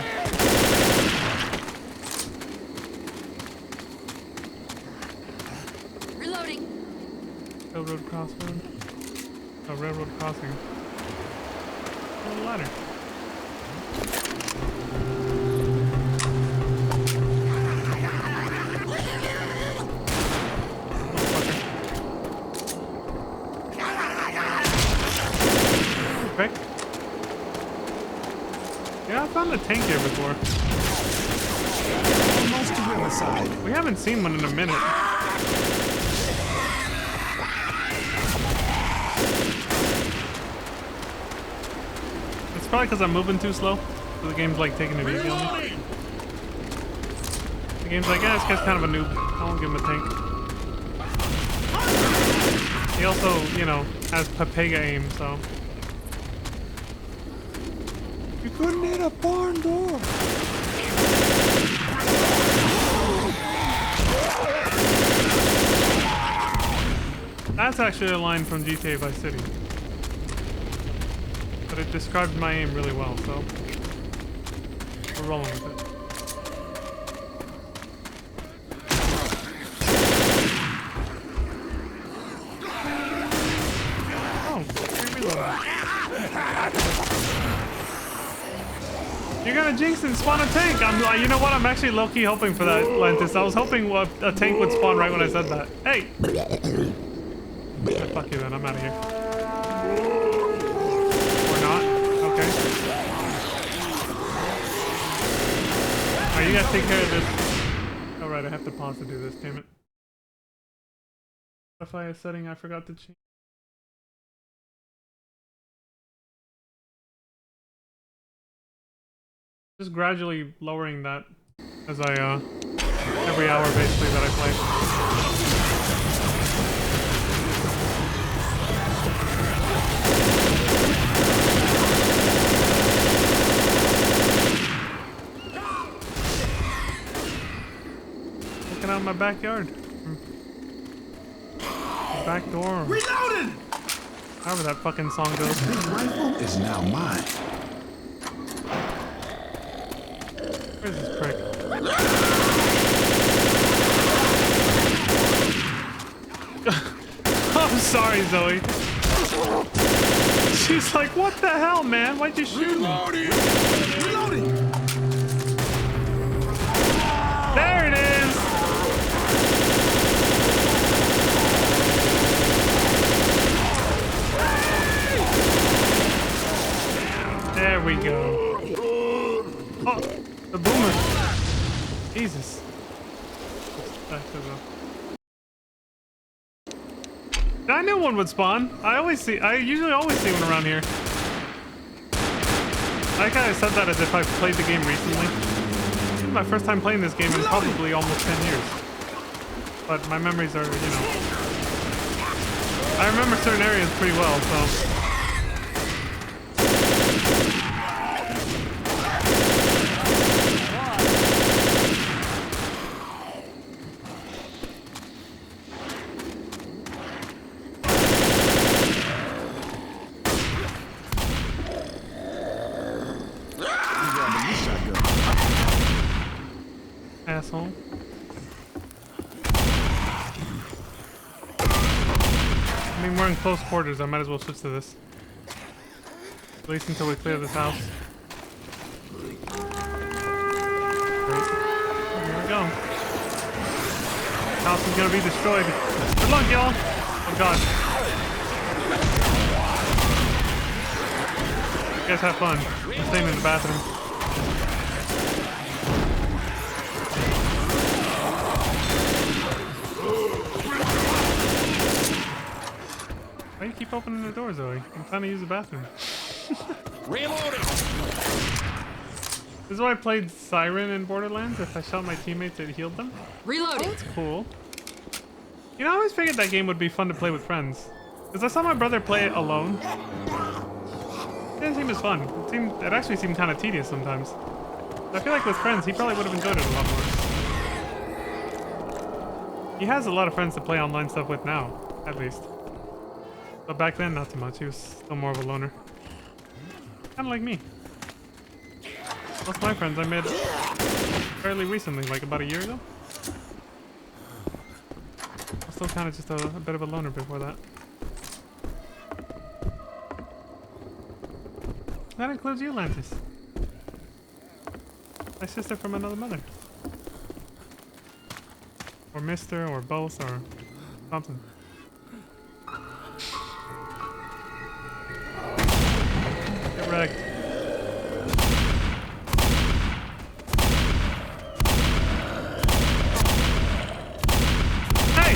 Reloading. Railroad crossroad. Oh, railroad crossing. Oh, ladder. Quick. Yeah, I found a tank here before. Almost to Riverside. We haven't seen one in a minute. It's probably because I'm moving too slow. So the game's like taking it easy on me. Reloading. The game's like, yeah, this guy's kind of a noob. I won't give him a tank. He also, you know, has Papega aim, so. You couldn't hit a barn door. That's actually a line from GTA Vice City. But it describes my aim really well, so we're rolling with it. Oh, free reload. You're gonna jinx and spawn a tank. I'm like, you know what? I'm actually low-key hoping for that, Lantis. I was hoping a tank would spawn right when I said that. Hey! Yeah, fuck you then, I'm out of here. Or not. Okay. Alright, you guys take care of this. Alright, I have to pause to do this, damn it. Wi-Fi setting I forgot to change. Just gradually lowering that as I, every hour basically that I play. Looking out in my backyard. The back door. Reloading! However that fucking song goes. This rifle is now mine. Where's this prick? I'm sorry, Zoe. She's like, what the hell, man? Why'd you shoot me? Reloading! There it is! There we go. Oh, the boomer. Jesus. Back to the... I knew one would spawn. I usually always see one around here. I kind of said that as if I've played the game recently. This is my first time playing this game in probably almost 10 years. But my memories are, you know... I remember certain areas pretty well, so... Asshole. I mean, we're in close quarters. I might as well switch to this. At least until we clear this house. Great. Here we go. House is gonna be destroyed. Good luck, y'all. Oh god. You guys have fun. I'm staying in the bathroom. Why do you keep opening the door, Zoe? I'm trying to use the bathroom. Reloading! This is why I played Siren in Borderlands. If I shot my teammates, it healed them. Reloading. That's cool. You know, I always figured that game would be fun to play with friends. Because I saw my brother play it alone. It didn't seem as fun. It actually seemed kind of tedious sometimes. I feel like with friends, he probably would have enjoyed it a lot more. He has a lot of friends to play online stuff with now, at least. But back then, not too much. He was still more of a loner. Kind of like me. Most of my friends I made fairly recently, like about a year ago. I was still kind of just a bit of a loner before that. That includes you, Lantis. My sister from another mother. Or Mr. or both or something. Get wrecked. Hey!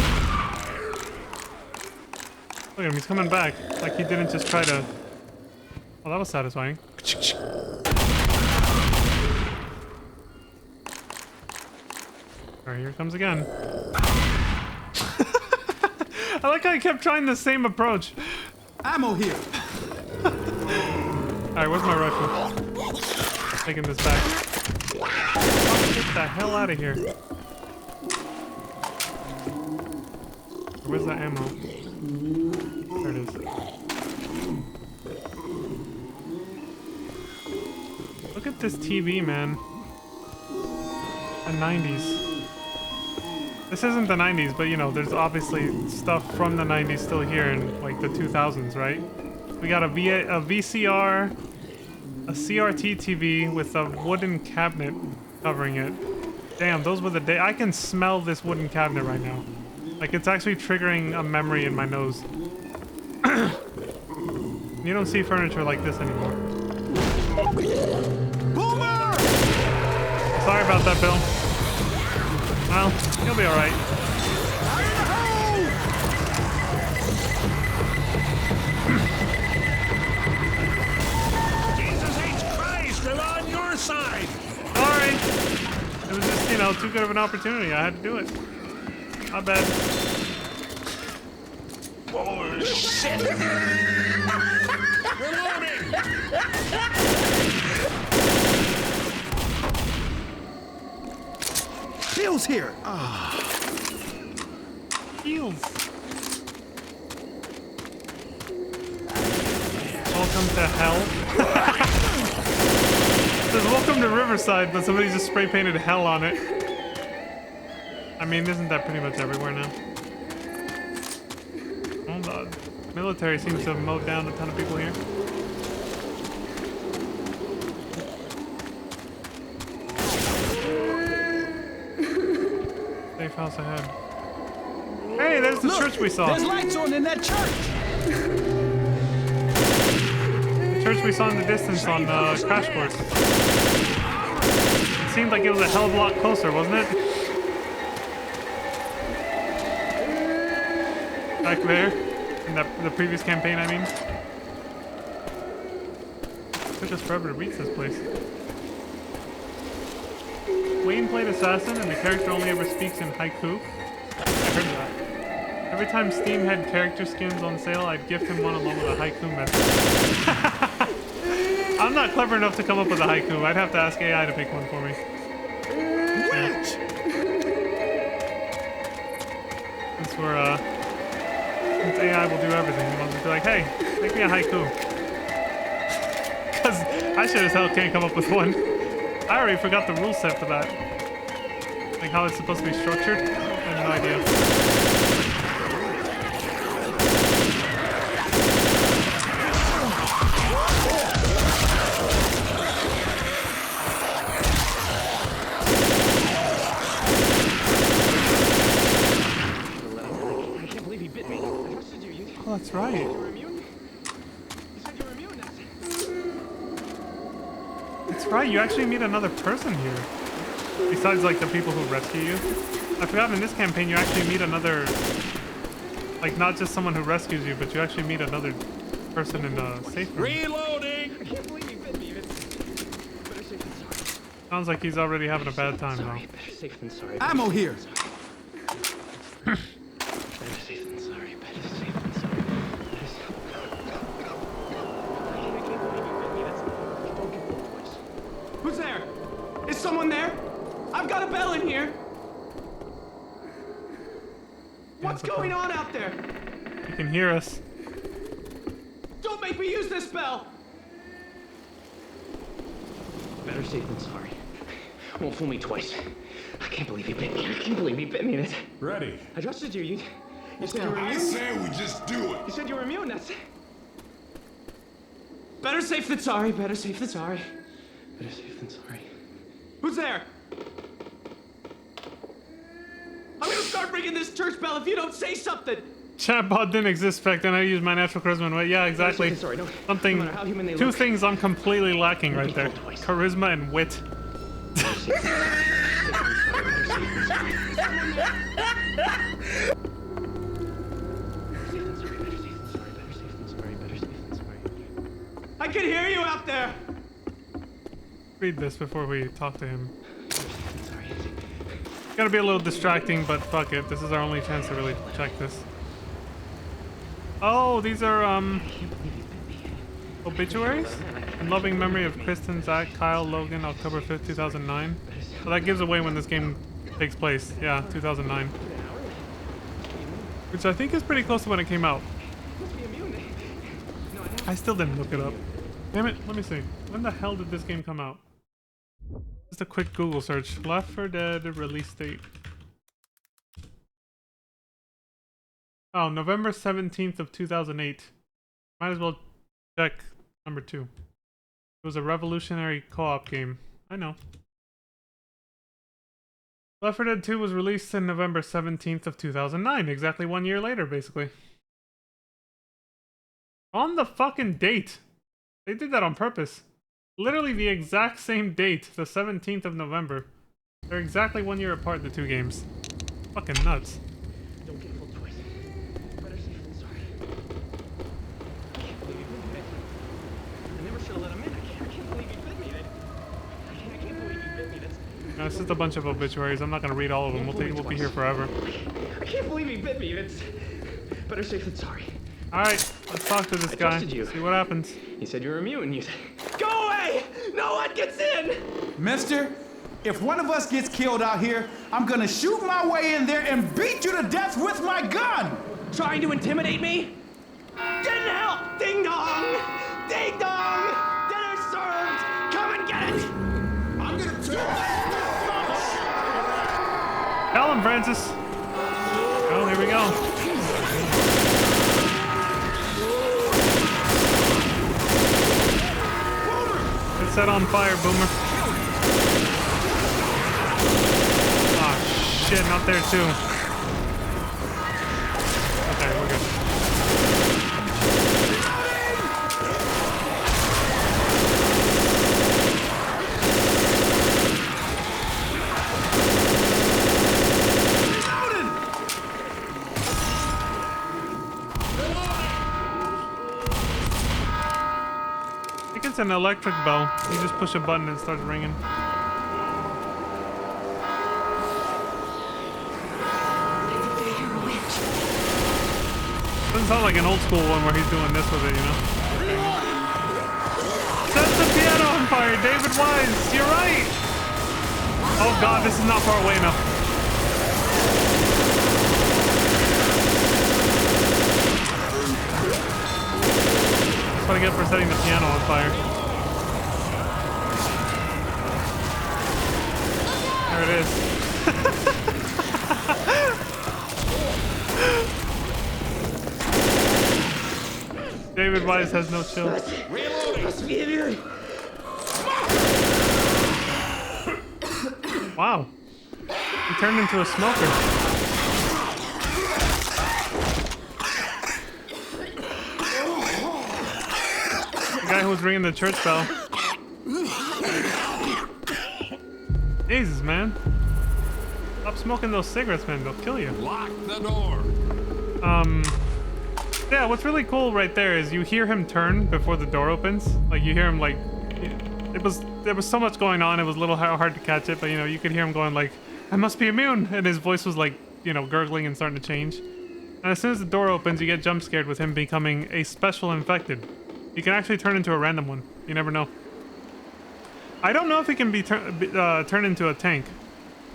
Look at him, he's coming back. Like he didn't just try to... Oh, that was satisfying. Alright, here it comes again. I like how I kept trying the same approach. Ammo here. Alright, where's my rifle? Taking this back. Oh, get the hell out of here. Where's the ammo? There it is. Look at this TV, man. The 90s. This isn't the 90s, but you know, there's obviously stuff from the 90s still here in like the 2000s, right? We got a VCR, A CRT TV with a wooden cabinet covering it. Damn, those were the day. I can smell this wooden cabinet right now. Like, it's actually triggering a memory in my nose. You don't see furniture like this anymore. Boomer! Sorry about that, Bill. Well, you'll be alright. Jesus H. Christ, they're on your side. Sorry. It was just, you know, too good of an opportunity. I had to do it. Not bad. Oh, shit! Reloading. Bill's here. Heals. Welcome to hell. It says welcome to Riverside, but somebody just spray painted hell on it. I mean, isn't that pretty much everywhere now? Oh, the military seems to have mowed down a ton of people here. Safe house ahead. Hey, there's the church we saw. There's lights on in that church. The church we saw in the distance on Crash Course. It seemed like it was a hell of a lot closer, wasn't it? Back there, in the previous campaign, I mean. It took us forever to reach this place. Wayne played Assassin, and the character only ever speaks in haiku. I heard that. Every time Steam had character skins on sale, I'd gift him one along with a haiku message. I'm not clever enough to come up with a haiku. I'd have to ask AI to pick one for me. Witch! Since we're, since AI will do everything, you want to be like, hey, make me a haiku. Because I sure as hell can't come up with one. I already forgot the rule set for that. Like how it's supposed to be structured. I have no idea. I can't believe he bit me. I trusted you. Oh, that's right. You were immune? You said you were immune. That's right, you actually meet another person here. Besides, like, the people who rescue you. I forgot in this campaign you actually meet another... Like, not just someone who rescues you, but you actually meet another person in a safe room. Reloading. I can't believe he bit me. Better safe than sorry. Sounds like he's already having a bad time, though. Better safe than sorry. Ammo here. Better safe than sorry. Better safe than sorry. I can't believe he bit me. That's... Don't give up, boys. Who's there? Is someone there? I've got a bell in here. What's going on out there? You can hear us. Don't make me use this bell. Better safe than sorry. Won't fool me twice. I can't believe he bit me. I can't believe he bit me. Ready. I trusted you. You said you were I immune. say we just do it. You said you were immune. That's... Better safe than sorry. Better safe than sorry. Better safe than sorry. Who's there? I'm gonna start ringing this church bell if you don't say something. Chatbot didn't exist back then. I used my natural charisma and wit. Yeah, exactly. Sorry, no. Something. No matter how human they Two look. things I'm completely lacking right there: charisma and wit. I can hear you out there. Read this before we talk to him. Gotta be a little distracting, but fuck it. This is our only chance to really check this. Oh, these are obituaries? In loving memory of Kristen, Zach, Kyle, Logan, October 5th, 2009. So that gives away when this game takes place. Yeah, 2009. Which I think is pretty close to when it came out. I still didn't look it up. Damn it, let me see. When the hell did this game come out? Just a quick Google search. Left 4 Dead release date. Oh, November 17th of 2008. Might as well check number 2. It was a revolutionary co-op game. I know. Left 4 Dead 2 was released in November 17th of 2009, exactly 1 year later, basically. On the fucking date. They did that on purpose. Literally the exact same date, the 17th of November. They're exactly 1 year apart, the two games. Fucking nuts. Don't get fooled twice. Better safe than sorry. I can't believe you bit me. I never should have let him in. I can't believe you bit me. I can't believe you bit me. That's... It's just a bunch of obituaries. I'm not gonna read all of them. We'll be here forever. I can't believe he bit me. It's better safe than sorry. Alright, let's talk to this guy. trusted you. See what happens. You said you were immune. You said, go away! No one gets in! Mister, if one of us gets killed out here, I'm gonna shoot my way in there and beat you to death with my gun! Trying to intimidate me? Didn't help! Ding dong! Ding dong! Dinner served! Come and get it! I'm gonna Tell him, Francis. Oh, there we go. Get set on fire, Boomer. Ah, shit, not there too. Okay, we're good. I think it's an electric bell. You just push a button and it starts ringing. Doesn't sound like an old school one where he's doing this with it, you know? Set the piano on fire, David Wise! You're right! Oh god, this is not far away enough. That's what I get for setting the piano on fire. There it is. David Wise has no chill. Wow. He turned into a smoker. The guy who was ringing the church bell. Jesus, man. Stop smoking those cigarettes, man. They'll kill you. Lock the door. Yeah, what's really cool right there is you hear him turn before the door opens. Like, you hear him, like... There was so much going on, it was a little hard to catch it, but, you know, you could hear him going, like, I must be immune! And his voice was, like, you know, gurgling and starting to change. And as soon as the door opens, you get jump scared with him becoming a special infected. He can actually turn into a random one. You never know. I don't know if he can be turned into a tank.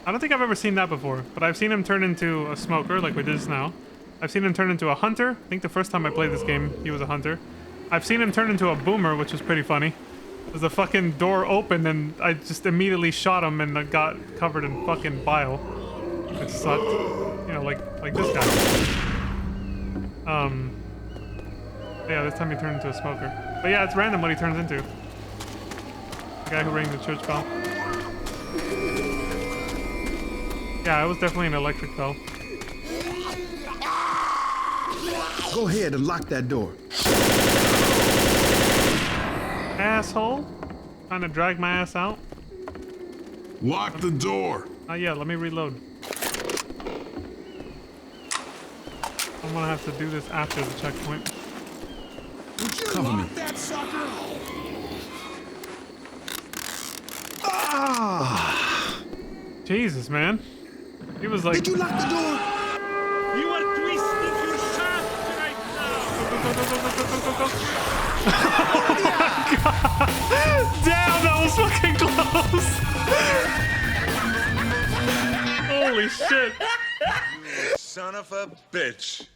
I don't think I've ever seen that before, but I've seen him turn into a smoker, like we did just now. I've seen him turn into a hunter. I think the first time I played this game, he was a hunter. I've seen him turn into a boomer, which was pretty funny. The fucking door opened and I just immediately shot him and got covered in fucking bile. It sucked. You know, like this guy. Yeah, this time he turned into a smoker. But yeah, it's random what he turns into. The guy who rang the church bell. Yeah, it was definitely an electric bell. Go ahead and lock that door. Asshole. Trying to drag my ass out. Lock the door. Yeah, let me reload. I'm gonna have to do this after the checkpoint. Would you cover me? That sucker? Ah! Jesus, man. He was like... Did you lock the door? You are twisting your shaft right now. Oh my god! Damn, that was fucking close! Holy shit. Son of a bitch.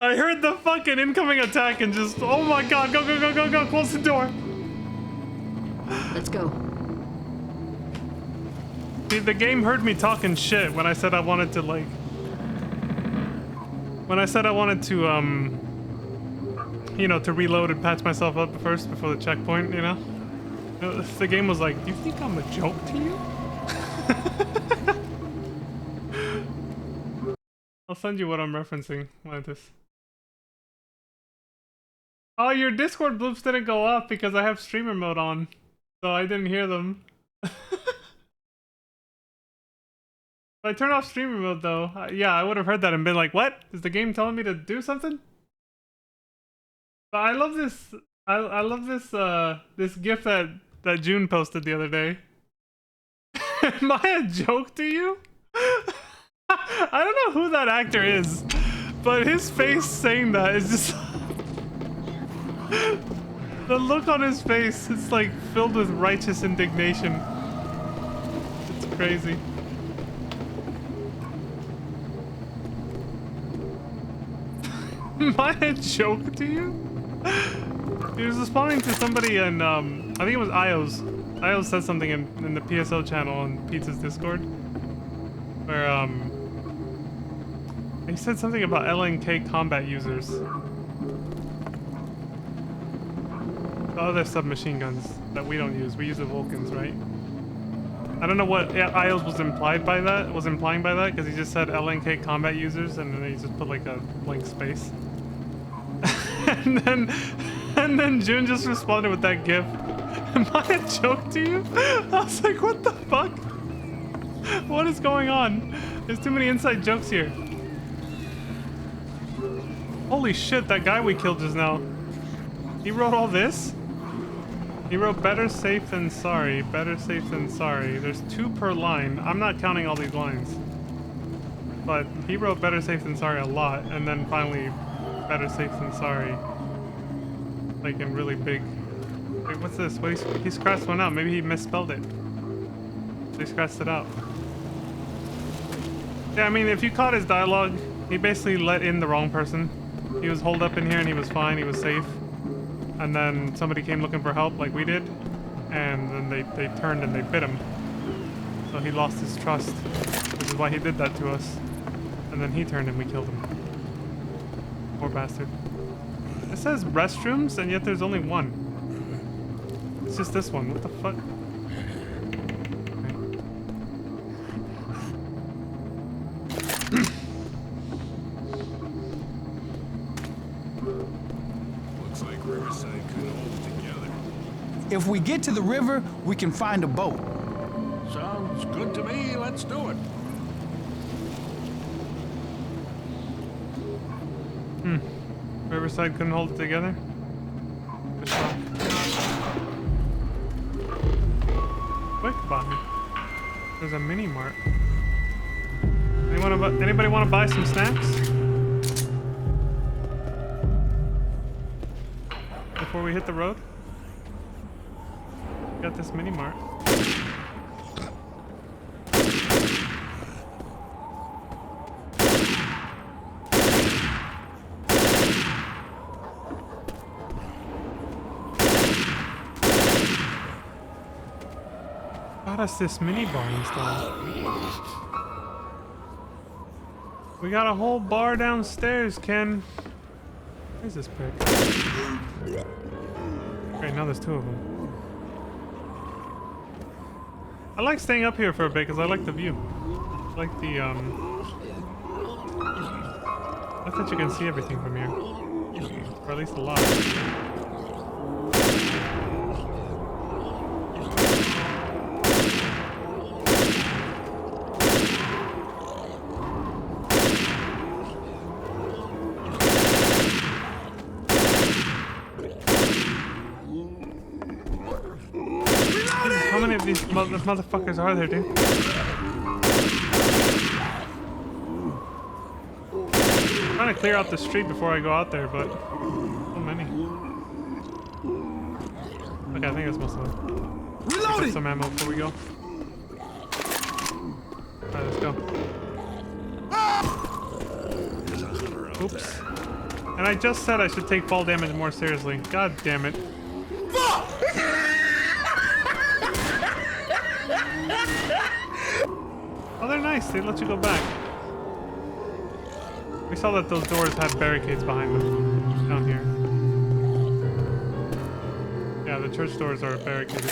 I heard the fucking incoming attack and just... Oh my god, go, go, go, go, go, close the door! Let's go. See, the game heard me talking shit when I said I wanted to, like... When I said I wanted to, you know, to reload and patch myself up first before the checkpoint, you know? The game was like, do you think I'm a joke to you? I'll send you what I'm referencing, Mantis. Oh, your Discord bloops didn't go off because I have streamer mode on, so I didn't hear them. If I turn off streamer mode though, yeah, I would have heard that and been like, what? Is the game telling me to do something? But I love this, I love this, this GIF that June posted the other day. Am I a joke to you? I don't know who that actor is, but his face saying that is just... the look on his face, it's like filled with righteous indignation. It's crazy. Am I a joke to you? He was responding to somebody in, I think it was Ios. Ios said something in the PSO channel on Pizza's Discord. Where, he said something about LNK combat users. The other submachine guns that we don't use. We use the Vulcans, right? I don't know what Ios was implying by that, because he just said LNK combat users, and then he just put like a blank space. and then June just responded with that GIF. Am I a joke to you? I was like, what the fuck? What is going on? There's too many inside jokes here. Holy shit, that guy we killed just now. He wrote all this? He wrote better safe than sorry, better safe than sorry. There's 2 per line. I'm not counting all these lines. But he wrote better safe than sorry a lot, and then finally better safe than sorry. Like in really big... Wait, what's this? What, he scratched one out. Maybe he misspelled it. He scratched it out. Yeah, I mean, if you caught his dialogue, he basically let in the wrong person. He was holed up in here and he was fine, he was safe. And then somebody came looking for help like we did, and then they turned and they bit him. So he lost his trust, which is why he did that to us. And then he turned and we killed him. Poor bastard. It says restrooms, and yet there's only one. It's just this one. What the fuck? Looks like Riverside could hold it together. If we get to the river, we can find a boat. Sounds good to me. Let's do it. Riverside couldn't hold it together? Good shot. Quick buy. There's a mini mart. Anybody want to buy some snacks? Before we hit the road? Got this mini mart. Got us this mini bar installed. We got a whole bar downstairs, Ken. Where's this prick? Okay, now there's 2 of them. I like staying up here for a bit because I like the view. I like the, I thought you can see everything from here. Or at least a lot. How many of these motherfuckers are there, dude? I'm trying to clear out the street before I go out there, but so many. Okay, I think that's most of them. Reloading! Get some ammo before we go. Alright, let's go. Oops. And I just said I should take fall damage more seriously. God damn it. Oh, they're nice. They let you go back. We saw that those doors had barricades behind them. Down here. Yeah, the church doors are barricaded.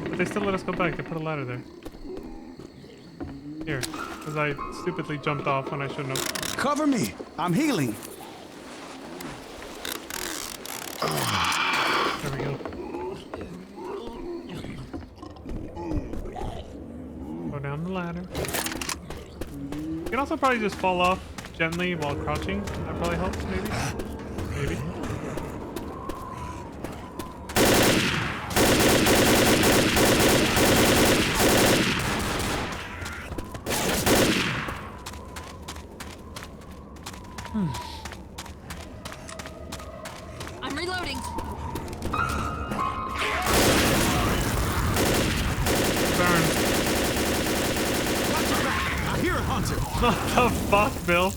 But they still let us go back. They put a ladder there. Here, because I stupidly jumped off when I shouldn't have. Cover me. I'm healing. There we go. Go down the ladder. You can also probably just fall off gently while crouching. That probably helps, maybe? Maybe. I'm reloading. Burn. I hear a hunter. What the fuck, Bill?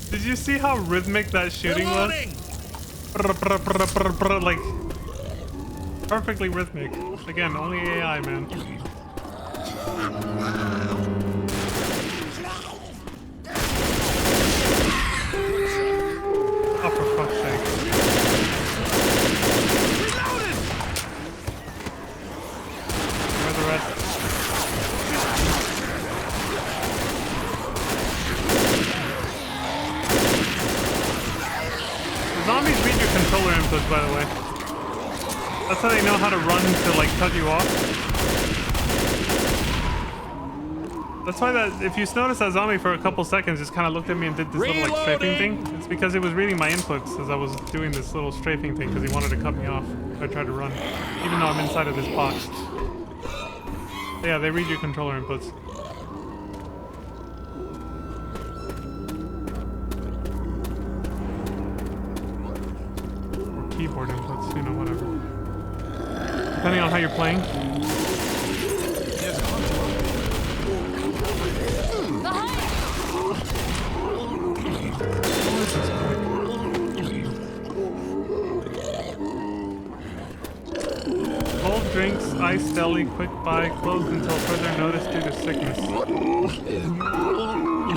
Did you see how rhythmic that shooting was? Brr, brr, brr, brr, brr, like, perfectly rhythmic. Again, only AI, man. Oh, for fuck's sake. Where are the rest? The zombies read your controller inputs, by the way. That's how they know how to run to, like, cut you off. That's why that, if you notice that zombie for a couple seconds just kind of looked at me and did this little, like, strafing thing, it's because it was reading my inputs as I was doing this little strafing thing because he wanted to cut me off if I tried to run, even though I'm inside of this box. Yeah, they read your controller inputs. Or keyboard inputs, you know, whatever. Depending on how you're playing. Cold drinks, ice deli, quick buy, closed until further notice due to sickness. They're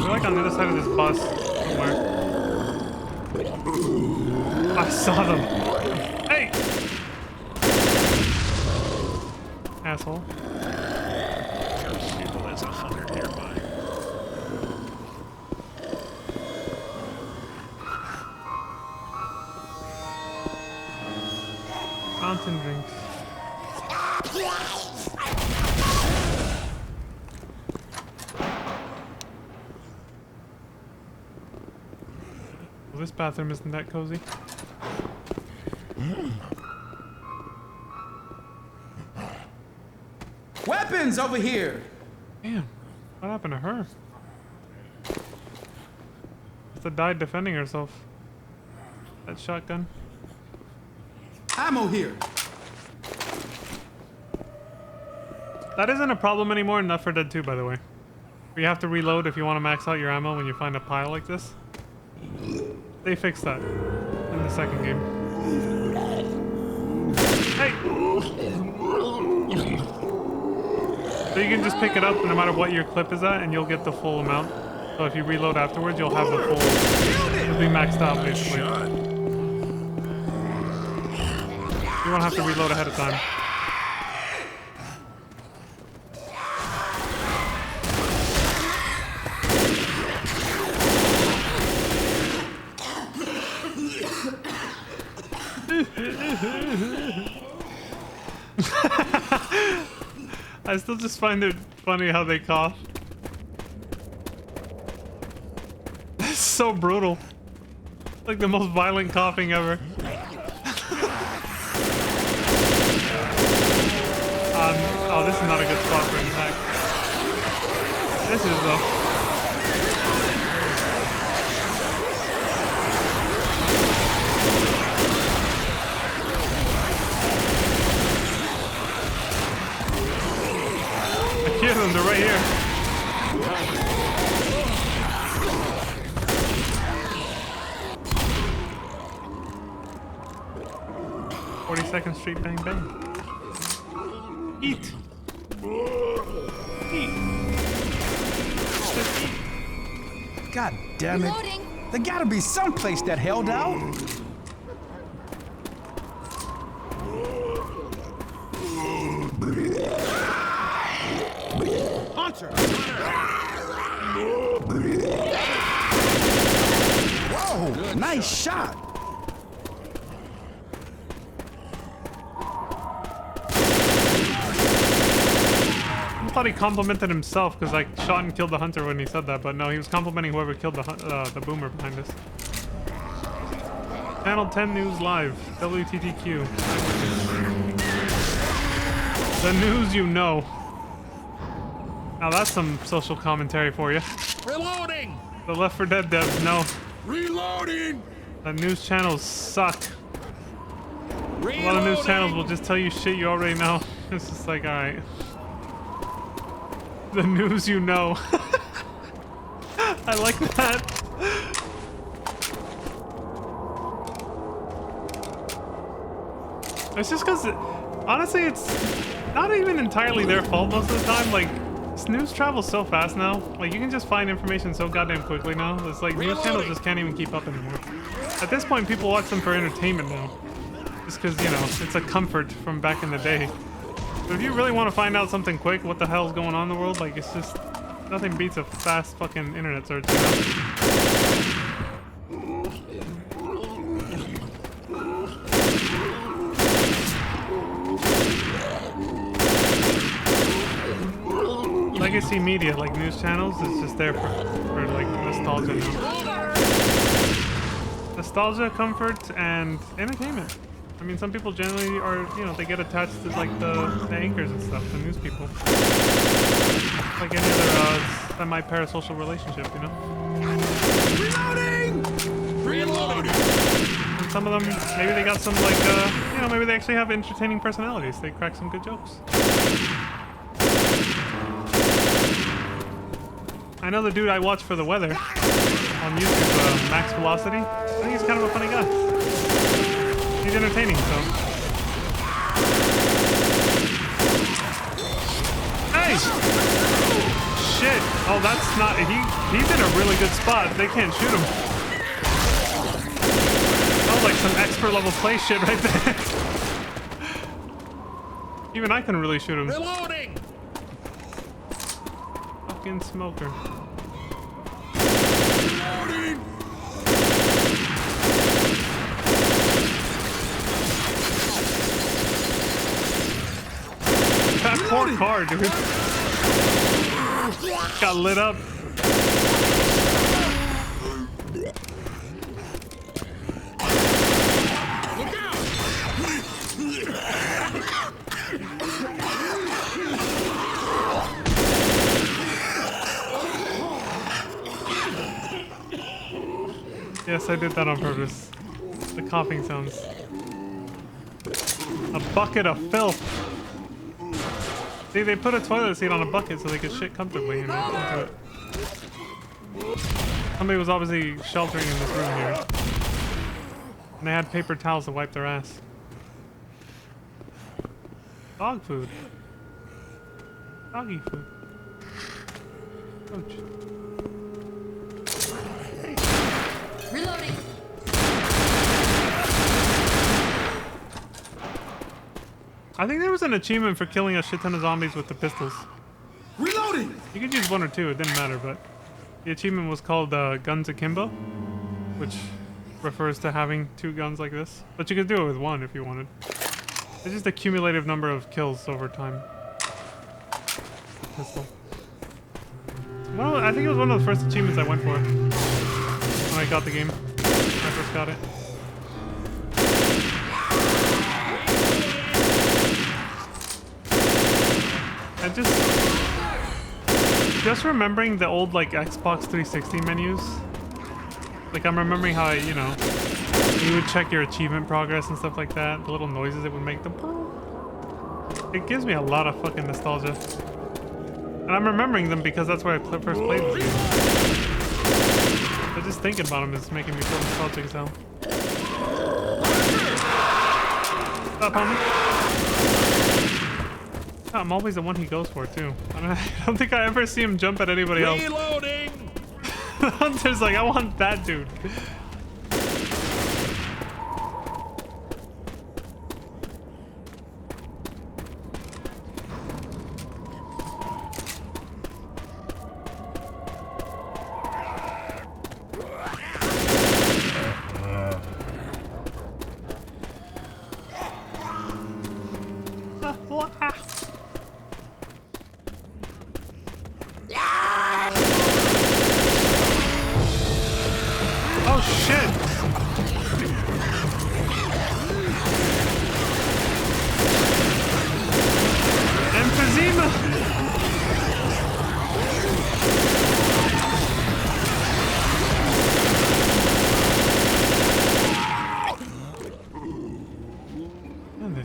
like on the other side of this bus somewhere. I saw them. Hey! Asshole. There's a hunter nearby. Fountain drinks. Well, this bathroom isn't that cozy. Weapons over here. Damn, what happened to her? Must have died defending herself. That shotgun. Ammo here. That isn't a problem anymore in Left 4 Dead 2, by the way. You have to reload if you want to max out your ammo when you find a pile like this. They fixed that in the second game. Hey! So you can just pick it up no matter what your clip is at and you'll get the full amount. So if you reload afterwards, you'll have the full... It'll be maxed out, basically. You won't have to reload ahead of time. I still just find it funny how they cough. It's so brutal. Like the most violent coughing ever. Oh, this is not a good spot for an attack. This is though. I killed them, they're right here. 42nd Street, bang bang. Eat. Eat. Just eat. God damn it. Reloading. There gotta be some place that held out. hunter. Whoa, nice shot. I thought he complimented himself because I shot and killed the hunter when he said that, but no, he was complimenting whoever killed the boomer behind us. Channel 10 News Live, WTTQ. The news you know. Now that's some social commentary for you. Reloading! The Left 4 Dead devs know Reloading! that news channels suck. A lot of news channels will just tell you shit you already know. It's just like, alright. The news you know. I like that. It's just because, honestly, it's not even entirely their fault most of the time. Like, news travels so fast now. Like, you can just find information so goddamn quickly now. It's like news channels just can't even keep up anymore. At this point, people watch them for entertainment now. Just because, you know, it's a comfort from back in the day. But if you really want to find out something quick, what the hell's going on in the world, like, it's just, nothing beats a fast fucking internet search, you know? Legacy media, like news channels, is just there for like nostalgia now. Nostalgia, comfort, and entertainment. I mean, some people generally are, you know, they get attached to like the anchors and stuff, the news people. Like any other semi-parasocial relationship, you know? Reloading! Reloading! And some of them, maybe they got some like, you know, maybe they actually have entertaining personalities. They crack some good jokes. I know the dude I watch for the weather on YouTube, Max Velocity. I think he's kind of a funny guy. He's entertaining, so. Hey! Shit! Oh, that's not. He's in a really good spot. They can't shoot him. That was like some expert level play shit right there. Even I couldn't really shoot him. Reloading! Fucking smoker. Reloading! That poor car, dude. Got lit up. Yes, I did that on purpose. The coughing sounds. A bucket of filth. See, they put a toilet seat on a bucket so they could shit comfortably into it. Somebody was obviously sheltering in this room here. And they had paper towels to wipe their ass. Dog food. Doggy food. Ouch. Reloading. I think there was an achievement for killing a shit ton of zombies with the pistols. Reloading! You could use one or two, it didn't matter, but the achievement was called Guns Akimbo, which refers to having two guns like this. But you could do it with one if you wanted. It's just a cumulative number of kills over time. Pistol. Well, I think it was one of the first achievements I went for when I got the game. When I first got it. I just remembering the old like Xbox 360 menus. Like I'm remembering how you know you would check your achievement progress and stuff like that. The little noises it would make. It gives me a lot of fucking nostalgia. And I'm remembering them because that's where I first played this game. But just thinking about them is making me feel nostalgic as hell. Stop, homie. I'm always the one he goes for too. I don't think I ever see him jump at anybody else. Reloading! The hunter's like, I want that dude.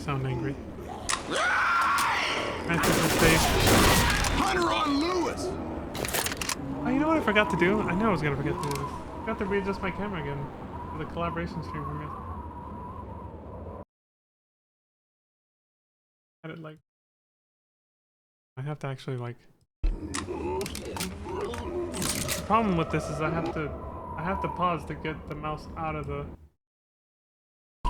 sound angry. Francis is safe. Hunter on Lewis! Oh, you know what I forgot to do? I knew I was gonna forget to do this. I forgot to readjust my camera again for the collaboration stream for me. I had it like. I have to actually like. The problem with this is I have to pause to get the mouse out of the. So.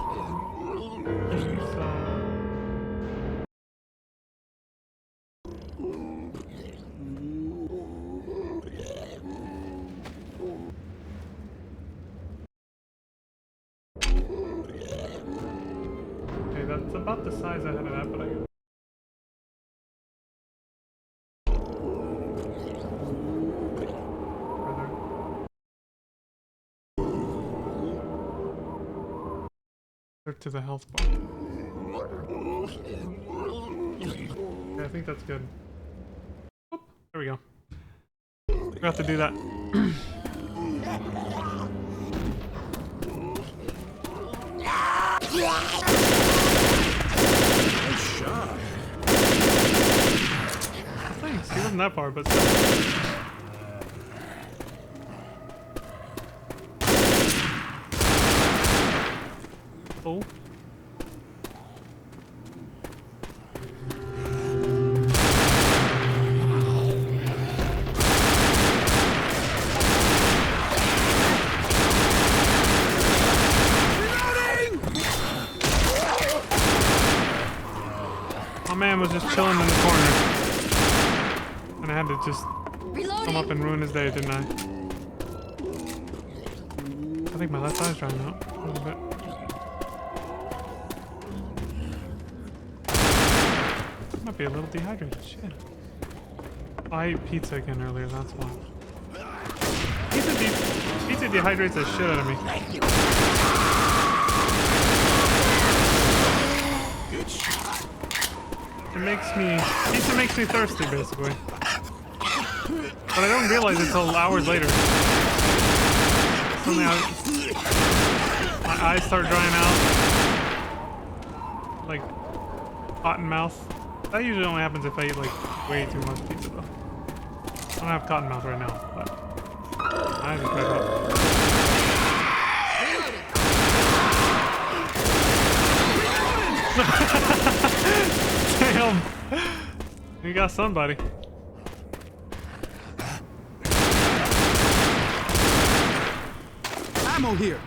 Okay, that's about the size I had it at, but I. To the health bar. Yeah, I think that's good. Oop, there we go. Forgot to do that. Thanks, he wasn't that far, but still. Oh. My man was just chilling in the corner. And I had to just come up and ruin his day, didn't I? I think my left eye's drying out a little bit. Might be a little dehydrated. Shit. I ate pizza again earlier, that's why. Pizza dehydrates the shit out of me. Good shot. Pizza makes me thirsty, basically. But I don't realize it until hours later. Suddenly my eyes start drying out. Like, cotton mouth. That usually only happens if I eat like way too much pizza though. I don't have cotton mouth right now, but I just tried that. Damn! You got somebody. Ammo here.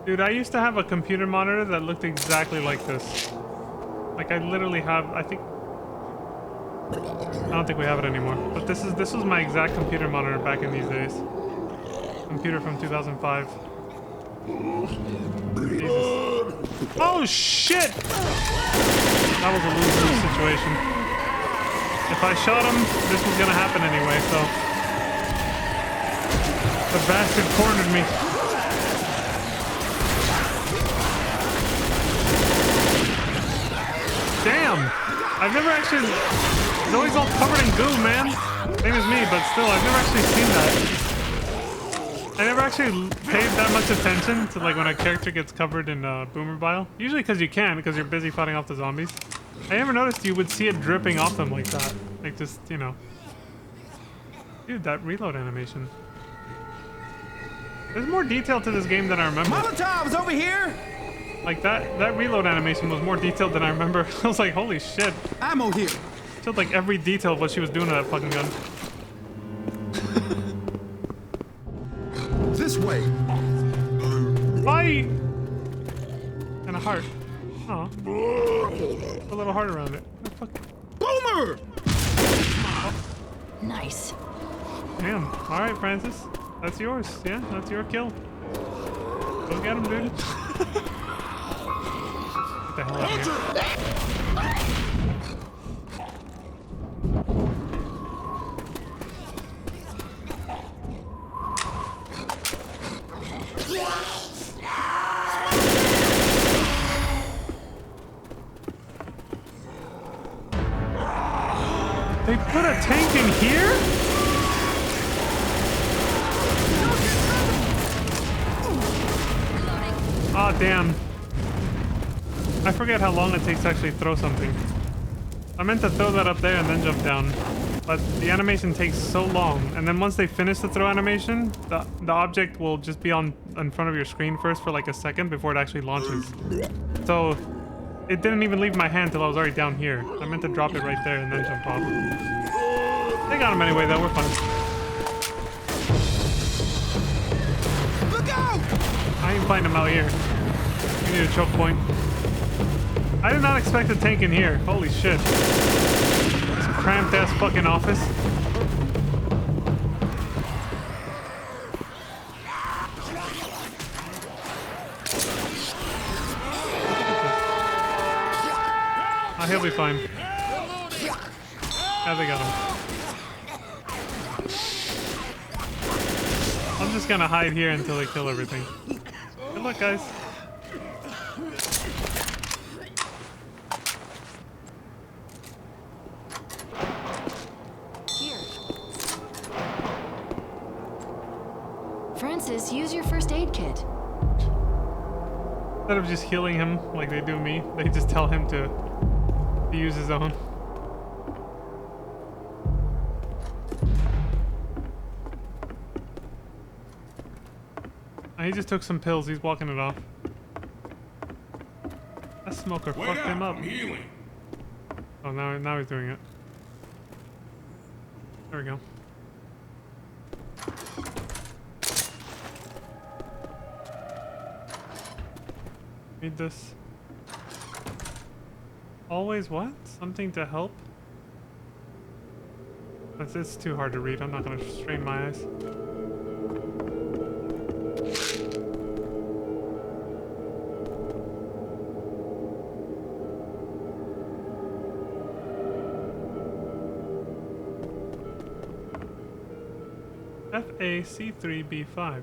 Dude, I used to have a computer monitor that looked exactly like this. Like I literally have, I don't think we have it anymore. But this was my exact computer monitor back in these days. Computer from 2005. Jesus. Oh shit! That was a lose-lose situation. If I shot him, this was gonna happen anyway, so. The bastard cornered me. Damn! I've never actually... It's always all covered in goo, man. Same as me, but still, I've never actually seen that. I never actually paid that much attention to like when a character gets covered in boomer bile. Usually because you can, because you're busy fighting off the zombies. I never noticed you would see it dripping off them like that. Like just, you know. Dude, that reload animation. There's more detail to this game than I remember. Molotovs over here! Like that reload animation was more detailed than I remember. I was like, holy shit. Ammo here. Showed like every detail of what she was doing to that fucking gun. This way. Fight! And a heart. Oh. A little heart around it. Oh, fuck. Boomer! Nice. Damn. Alright, Francis. That's yours. Yeah, that's your kill. Go get him, dude. Get the hell out of here. They put a tank in here? Oh, damn. I forget how long it takes to actually throw something. I meant to throw that up there and then jump down. But the animation takes so long. And then once they finish the throw animation, the object will just be in front of your screen first for like a second before it actually launches. So it didn't even leave my hand till I was already down here. I meant to drop it right there and then jump off. They got him anyway though, we're fine. Look out! I ain't fighting him out here. We need a choke point. I did not expect a tank in here. Holy shit. This cramped ass fucking office. Oh, he'll be fine. Yeah, they got him. I'm just gonna hide here until they kill everything. Good luck, guys. Francis, use your first aid kit. Instead of just healing him like they do me, they just tell him to use his own. He just took some pills. He's walking it off. That smoker fucked him up. I'm healing. Oh, now he's doing it. There we go. Read this. Always what? Something to help? It's too hard to read. I'm not gonna strain my eyes. FAC3B5.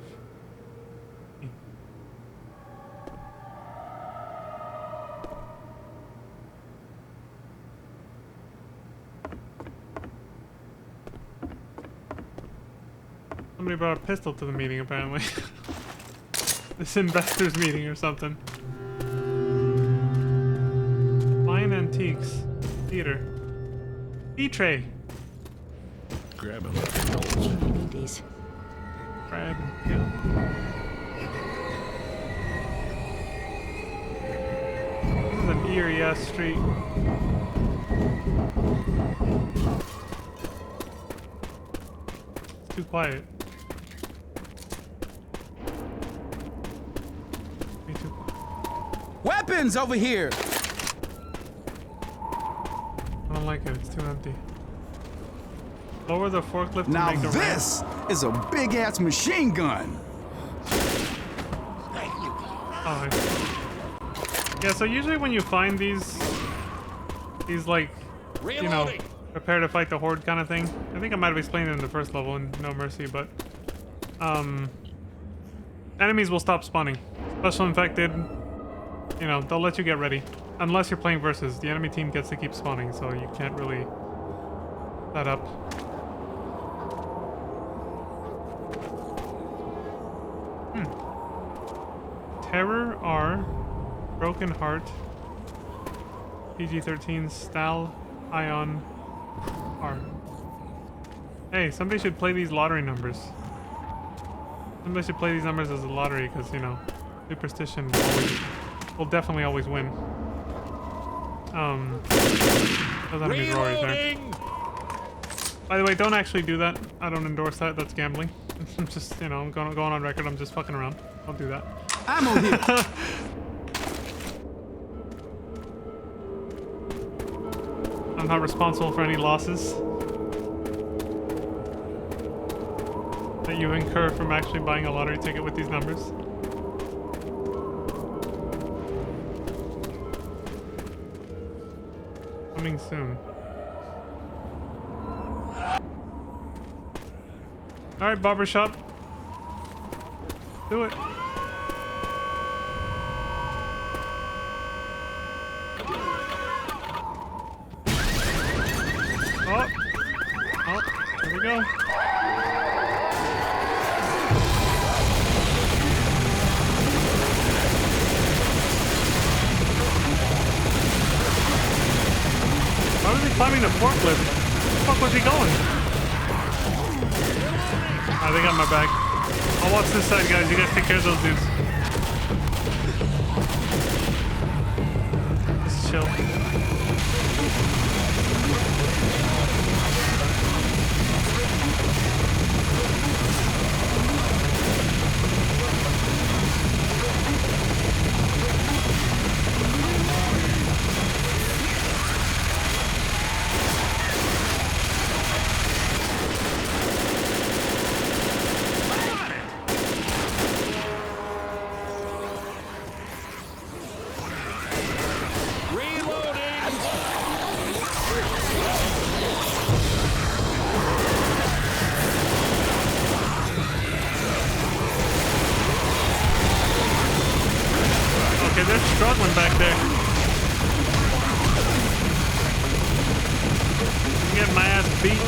Somebody brought a pistol to the meeting, apparently. This investors meeting or something. Fine Antiques. Theater. E-tray. Grab him. Need these. Grab and kill. This is an eerie ass street. It's too quiet. Me too quiet. Weapons over here! I don't like it, it's too empty. Lower the forklift to Now make the ramp. this is a big ass machine gun. Oh, I see. Yeah, so usually when you find these like, you know, prepare to fight the horde kind of thing. I think I might have explained it in the first level in No Mercy, but enemies will stop spawning. Special infected, you know, they'll let you get ready. Unless you're playing versus, the enemy team gets to keep spawning, so you can't really set up. Terror R, Broken Heart, PG-13, Stal, Ion, R. Hey, somebody should play these lottery numbers. Somebody should play these numbers as a lottery, because, you know, superstition will definitely always win. Those enemies are always there. By the way, don't actually do that. I don't endorse that. That's gambling. I'm just, you know, I'm going on record. I'm just fucking around. Don't do that. Ammo here. I'm not responsible for any losses that you incur from actually buying a lottery ticket with these numbers. Coming soon. Alright, barbershop. Do it. Oh, we go. Why was he climbing the forklift? Where the fuck was he going? Ah, they got my back. I'll watch this side, guys. You guys take care of those dudes. Just chill. Okay, they're struggling back there. I'm getting my ass beat.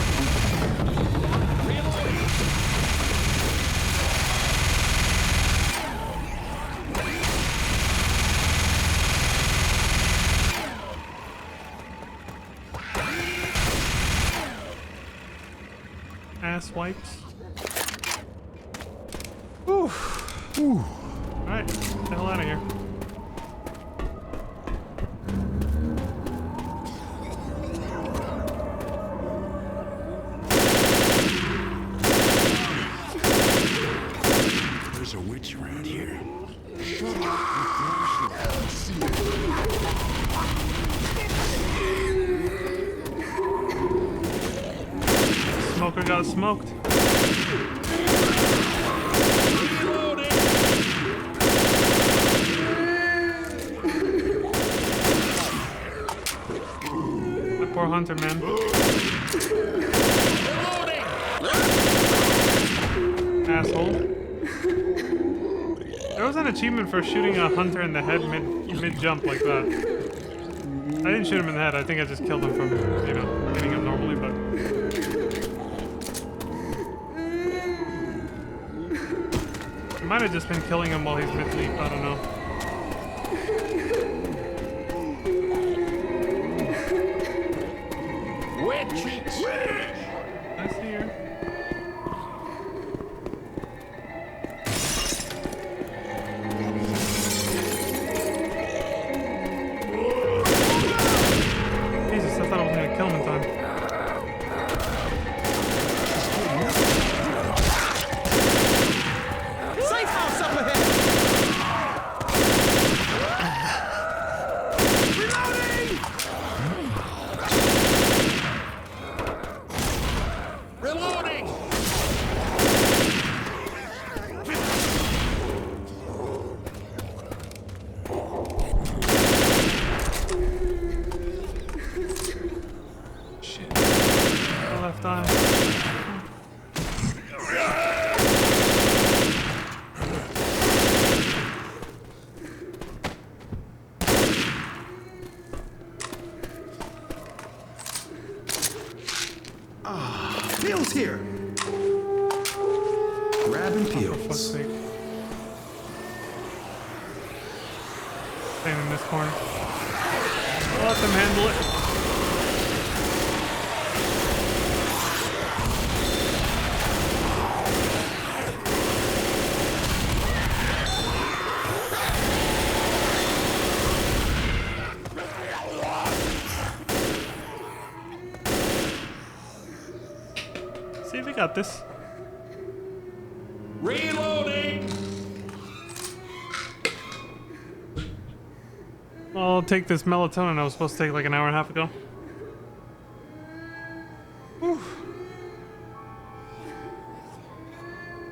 Ass wipes. Whew. Whew. Alright, get the hell out of here. There's a witch around here. Smoker got smoked. That poor hunter, man. Asshole. There was an achievement for shooting a hunter in the head mid jump like that. I didn't shoot him in the head. I think I just killed him from, you know, hitting him normally, but. I might have just been killing him while he's mid-leap, I don't know. I see her. Jesus, I thought I was gonna kill him in time. Safe house up ahead! Reloading! Shit. My left eye. Peel's here. Grabbing For fuck's peels. sake. Staying in this corner. I'll let them handle it. See if we got this. Reloading! I'll take this melatonin I was supposed to take like an hour and a half ago. Whew.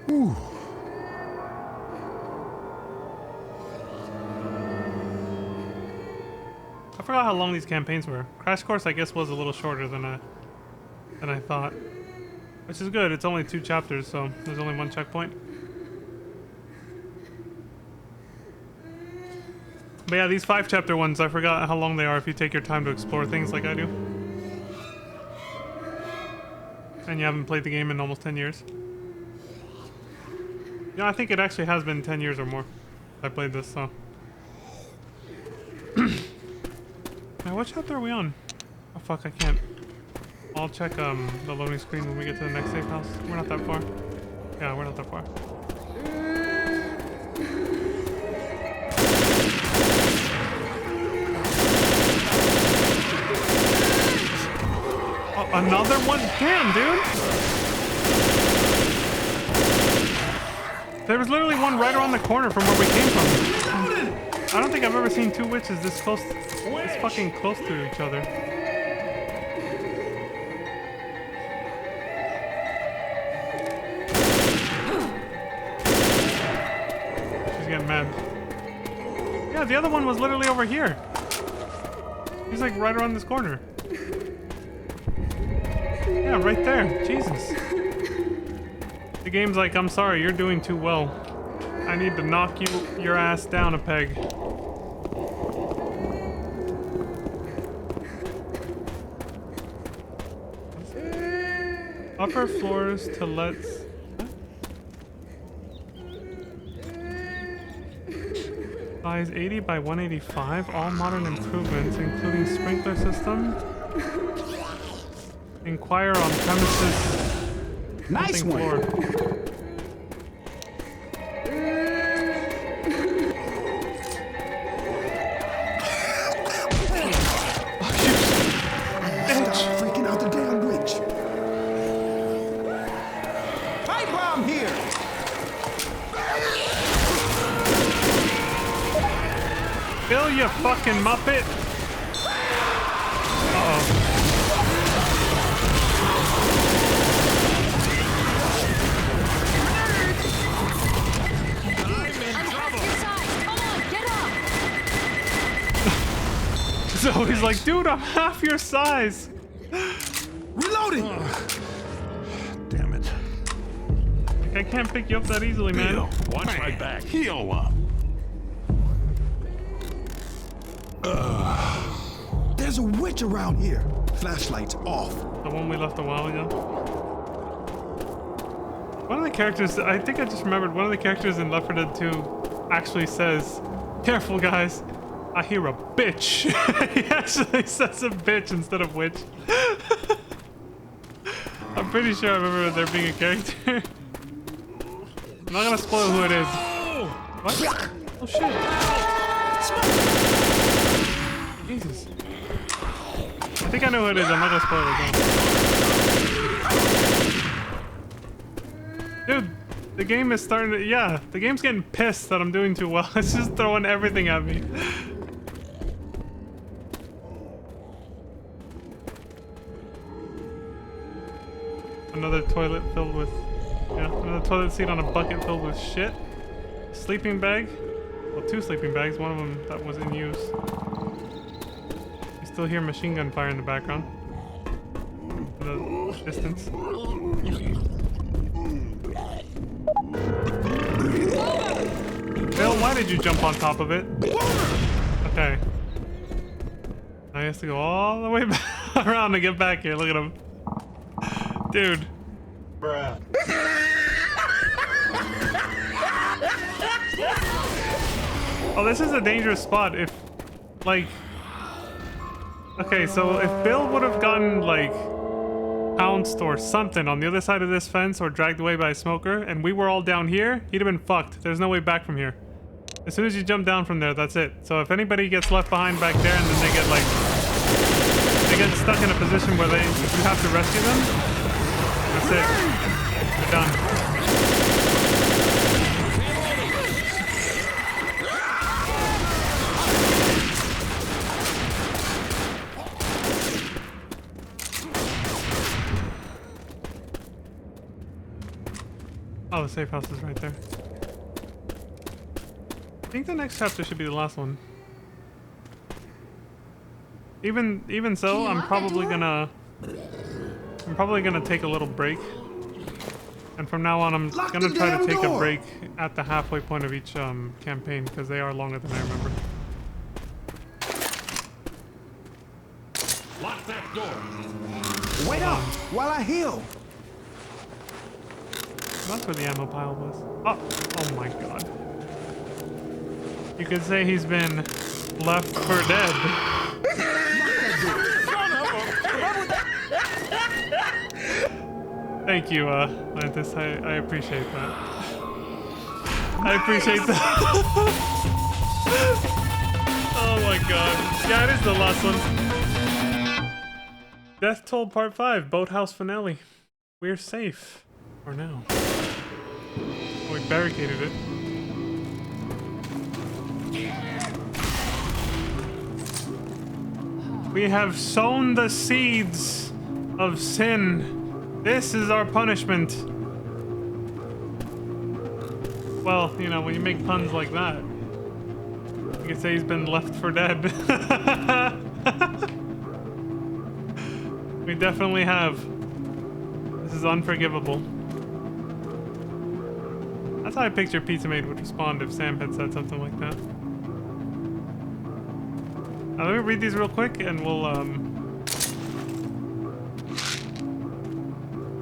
Whew. I forgot how long these campaigns were. Crash Course, I guess, was a little shorter than I thought. Which is good. It's only 2 chapters, so there's only 1 checkpoint. But yeah, these 5 chapter ones, I forgot how long they are if you take your time to explore things like I do. and you haven't played the game in almost 10 years. Yeah, I think it actually has been 10 years or more I played this, so. Now, what chapter are we on? Oh fuck, I can't. I'll check the loading screen when we get to the next safe house. We're not that far. Yeah, we're not that far. Oh, another one? Damn, dude! There was literally one right around the corner from where we came from. I don't think I've ever seen two witches this close, this fucking close to each other. She's getting mad. Yeah, the other one was literally over here. He's like right around this corner. Yeah, right there. Jesus. The game's like, I'm sorry, you're doing too well. I need to knock your ass down a peg. Upper floors to let's... Size 80 by 185, all modern improvements, including sprinkler system. Inquire on premises. Nice one. Floor. Freaking out the damn witch. Pipe bomb here. Bill, you fucking muppet! Uh-oh. So he's like, dude, I'm half your size! Reloading. Damn it. Like, I can't pick you up that easily, man. Bill, watch my back. Heal up. There's a witch around here. Flashlights off. The one we left a while ago. One of the characters, I think I just remembered, one of the characters in Left 4 Dead 2 actually says, "Careful, guys. I hear a bitch." He actually says a bitch instead of witch. I'm pretty sure I remember there being a character. I'm not gonna spoil who it is. What? Oh shit. Jesus. I think I know who it is. I'm not gonna spoil it though. Dude, the game is starting to, yeah, the game's getting pissed that I'm doing too well. It's just throwing everything at me. Another toilet filled with, yeah, another toilet seat on a bucket filled with shit. Sleeping bag. Well, two sleeping bags, one of them that was in use. You still hear machine gun fire in the background. In the distance. Bill, why did you jump on top of it? Okay. Now he has to go all the way back around to get back here. Look at him. Dude. Bruh. Oh, this is a dangerous spot if, like... Okay, so if Bill would have gotten, like, pounced or something on the other side of this fence or dragged away by a smoker, and we were all down here, he'd have been fucked. There's no way back from here. As soon as you jump down from there, that's it. So if anybody gets left behind back there and then they get, like... They get stuck in a position where you have to rescue them, that's it. They're done. Oh, the safe house is right there. I think the next chapter should be the last one. Even so, I'm probably gonna take a little break. And from now on, I'm gonna try to take a break at the halfway point of each campaign because they are longer than I remember. Lock that door. Wait up while I heal. That's where the ammo pile was. Oh, oh my god. You could say he's been left for dead. Thank you, Lantis. I appreciate that. I appreciate that. Oh my god. Yeah, it is the last one. Death Toll Part 5, Boathouse Finale. We're safe. For now. Oh, we barricaded it. We have sown the seeds of sin. This is our punishment. Well, you know, when you make puns like that, you could say he's been left for dead. We definitely have. This is unforgivable. That's how I picture Pizza Mate would respond if Sam had said something like that. Now, let me read these real quick and we'll,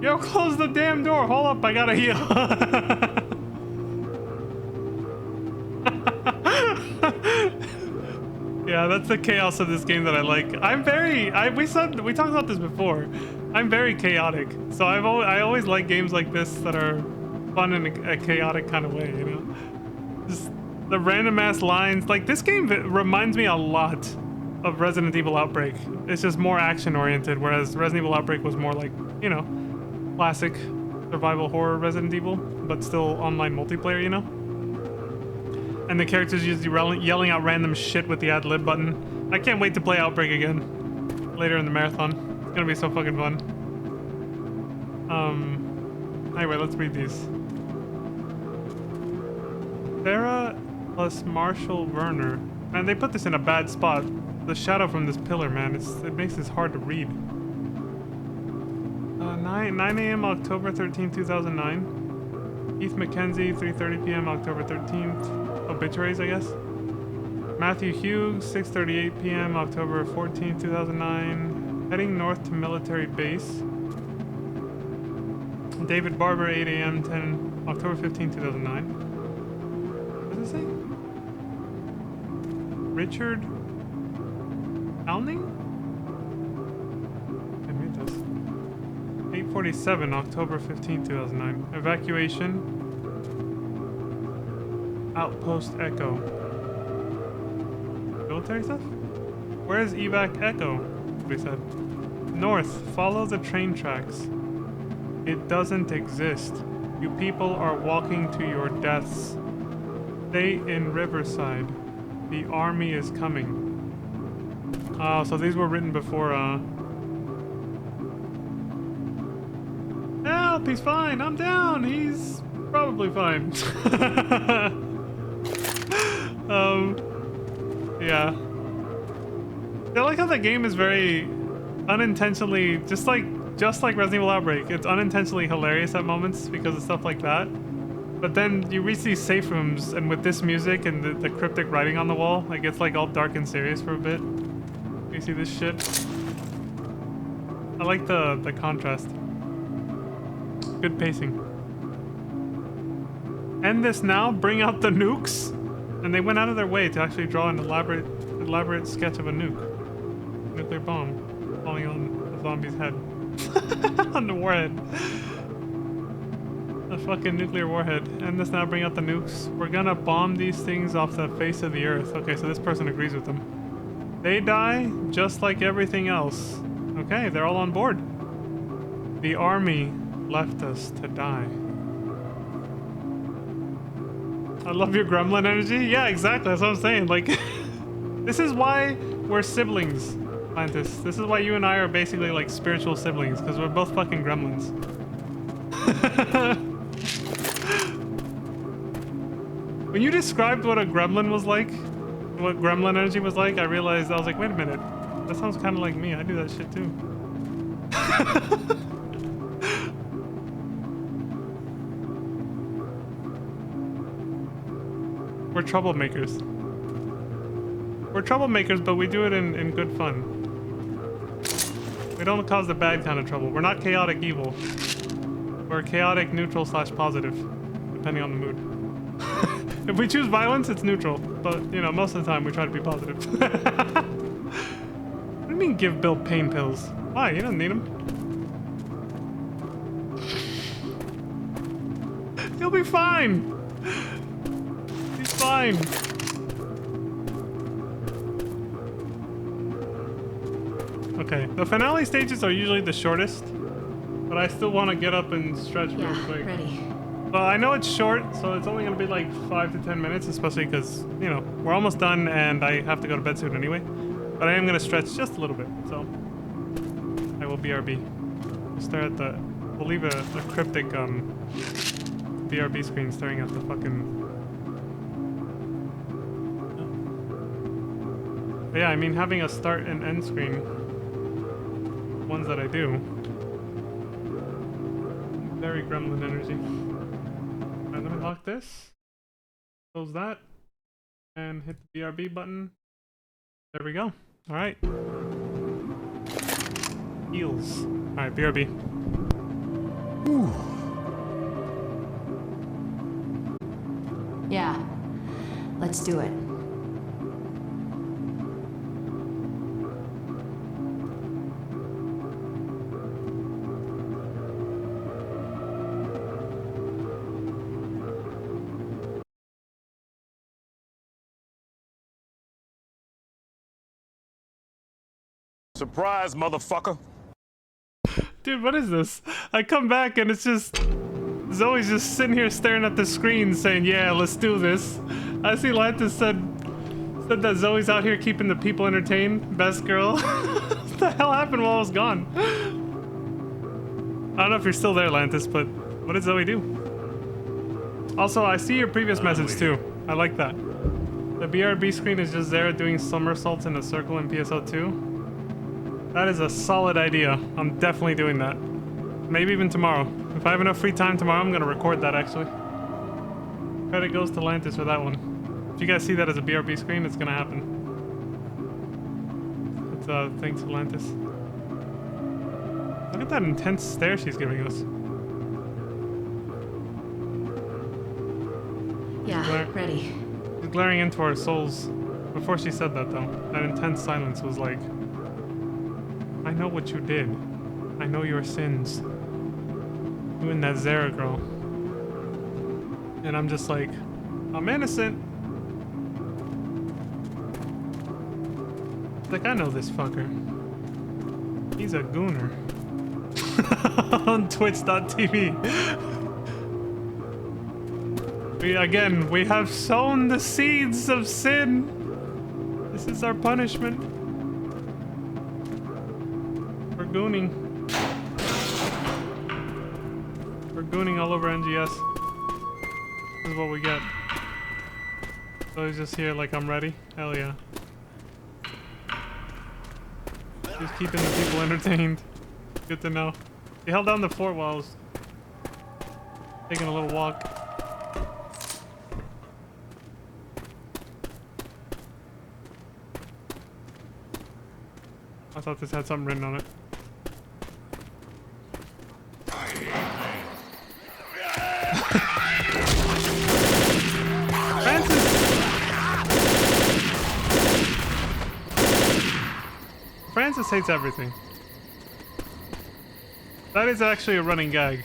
Yo, close the damn door! Hold up, I gotta heal! Yeah, that's the chaos of this game that I like. I'm very... we talked about this before. I'm very chaotic. So I always like games like this that are fun in a chaotic kind of way, you know? Just the random ass lines. Like, this game reminds me a lot of Resident Evil Outbreak. It's just more action oriented, whereas Resident Evil Outbreak was more like, you know, classic survival horror Resident Evil, but still online multiplayer, you know? And the characters usually yelling out random shit with the ad-lib button. I can't wait to play Outbreak again later in the marathon. It's gonna be so fucking fun. Anyway, let's read these. Sarah plus Marshall Werner. Man, they put this in a bad spot. The shadow from this pillar, man, it makes this hard to read. 9 a.m. October 13, 2009. Keith McKenzie, 3:30 p.m. October 13th. Obituaries, I guess. Matthew Hughes, 6:38 p.m. October 14, 2009. Heading north to military base. David Barber, 8 a.m. October 15, 2009. What does it say? Richard Alning? I made this. 8:47, October 15, 2009. Evacuation. Outpost Echo. Military stuff? Where is Evac Echo? We said. North, follow the train tracks. It doesn't exist. You people are walking to your deaths. Stay in Riverside. The army is coming. So these were written before, Help, he's fine. I'm down. He's probably fine. Yeah. I like how the game is very unintentionally, just like Resident Evil Outbreak, it's unintentionally hilarious at moments because of stuff like that. But then you reach these safe rooms, and with this music and the cryptic writing on the wall, it gets like all dark and serious for a bit. You see this shit? I like the contrast. Good pacing. End this now, bring out the nukes. And they went out of their way to actually draw an elaborate sketch of a nuke. Nuclear bomb falling on the zombie's head. On the warhead. A fucking nuclear warhead. End this now, bring out the nukes. We're gonna bomb these things off the face of the earth. Okay, so this person agrees with them. They die just like everything else. Okay, they're all on board. The army left us to die. I love your gremlin energy. Yeah, exactly. That's what I'm saying. Like, this is why we're siblings, Atlantis. This is why you and I are basically like spiritual siblings, because we're both fucking gremlins. When you described what a gremlin was like, what gremlin energy was like, I realized, I was like, wait a minute. That sounds kind of like me. I do that shit too. We're troublemakers. We're troublemakers, but we do it in good fun. We don't cause the bad kind of trouble. We're not chaotic evil. Or chaotic, neutral / positive, depending on the mood. If we choose violence, it's neutral. But, you know, most of the time we try to be positive. What do you mean give Bill pain pills? Why? You don't need them. He'll be fine. He's fine. Okay, the finale stages are usually the shortest, but I still want to get up and stretch real quick. Ready. Well, I know it's short, so it's only going to be like 5 to 10 minutes, especially because, you know, we're almost done and I have to go to bed soon anyway. But I am going to stretch just a little bit, so I will BRB. We'll stare at the... We'll leave a cryptic BRB screen staring at the fucking... But yeah, I mean, having a start and end screen, ones that I do, very gremlin energy. Alright, let me lock this, close that, and hit the BRB button. There we go. Alright. Heals. Alright, BRB. Ooh. Yeah. Let's do it. Surprise, motherfucker. Dude, what is this? I come back and it's just... Zoe's just sitting here staring at the screen saying, yeah, let's do this. I see Lantis said that Zoe's out here keeping the people entertained. Best girl. What the hell happened while I was gone? I don't know if you're still there, Lantis, but what did Zoe do? Also, I see your previous message too. I like that. The BRB screen is just there doing somersaults in a circle in PSO2. That is a solid idea. I'm definitely doing that. Maybe even tomorrow. If I have enough free time tomorrow, I'm gonna record that actually. Credit goes to Lantis for that one. If you guys see that as a BRB screen, it's gonna happen. It's thanks to Lantis. Look at that intense stare she's giving us. Yeah, ready. She's glaring into our souls. Before she said that though, that intense silence was like, I know what you did. I know your sins. You and that Zara girl. And I'm just like, I'm innocent. Like, I know this fucker. He's a gooner. On twitch.tv. We have sown the seeds of sin. This is our punishment. We're gooning. We're gooning all over NGS. This is what we get. So he's just here like, I'm ready. Hell yeah. Just keeping the people entertained. Good to know. He held down the fort while I was taking a little walk. I thought this had something written on it. Francis hates everything. That is actually a running gag.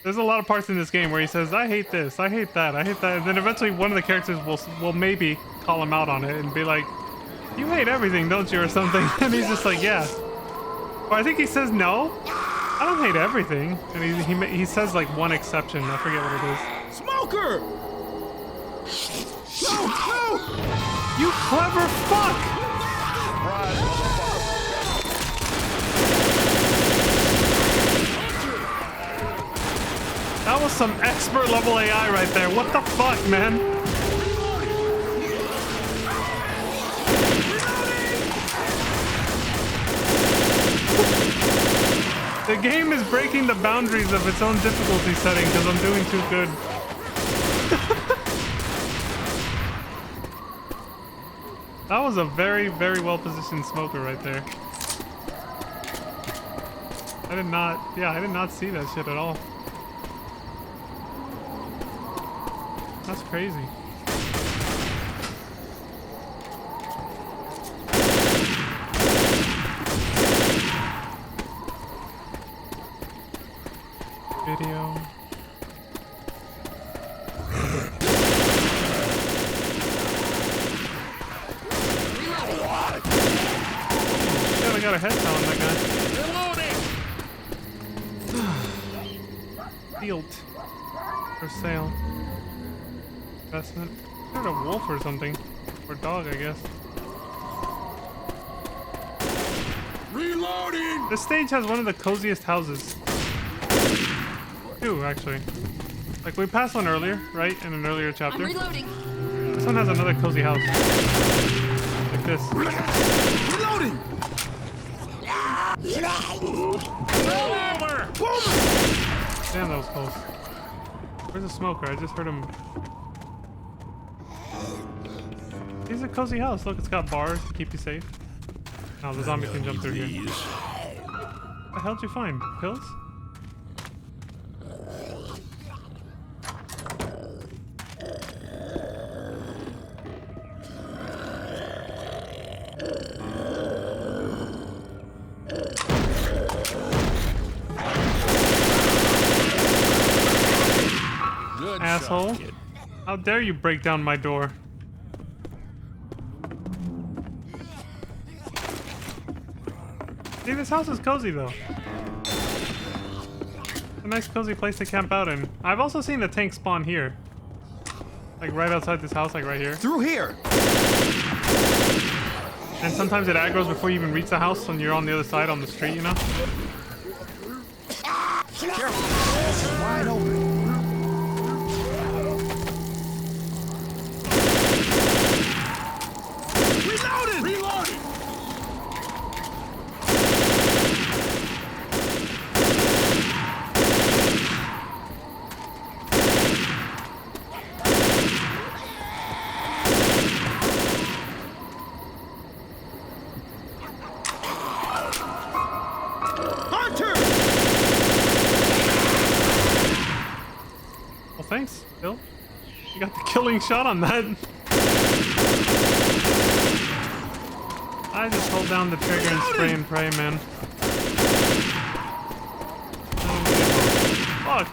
There's a lot of parts in this game where he says, I hate this, I hate that, I hate that, and then eventually one of the characters will maybe call him out on it and be like, you hate everything, don't you, or something? And he's just like, yeah. Or I think he says, no, I don't hate everything. And he says like one exception, I forget what it is. Smoker! No, no! You clever fuck! That was some expert level AI right there. What the fuck, man? The game is breaking the boundaries of its own difficulty setting because I'm doing too good. That was a very, very well positioned smoker right there. I did not see that shit at all. That's crazy. Video. Yeah, I got a head count on that guy. Field. For sale. Investment. I heard a wolf or something. Or dog, I guess. Reloading! This stage has one of the coziest houses. Two, actually. Like, we passed one earlier, right? In an earlier chapter. I'm reloading. This one has another cozy house. Like this. Reloading! Damn, that was close. Where's the smoker? I just heard him. He's a cozy house. Look, it's got bars to keep you safe. Now the zombie can jump through here. What the hell did you find? Pills? Good Asshole. shot, kid. How dare you break down my door? See, this house is cozy though. It's a nice cozy place to camp out in. I've also seen the tank spawn here. Like right outside this house, like right here. Through here. And sometimes it aggroes before you even reach the house when you're on the other side on the street, you know? Careful. This is wide open. Reloading! Reloading! Hunter! Well, thanks, Bill. You got the killing shot on that. I just hold down the trigger and spray and pray, man. Fuck.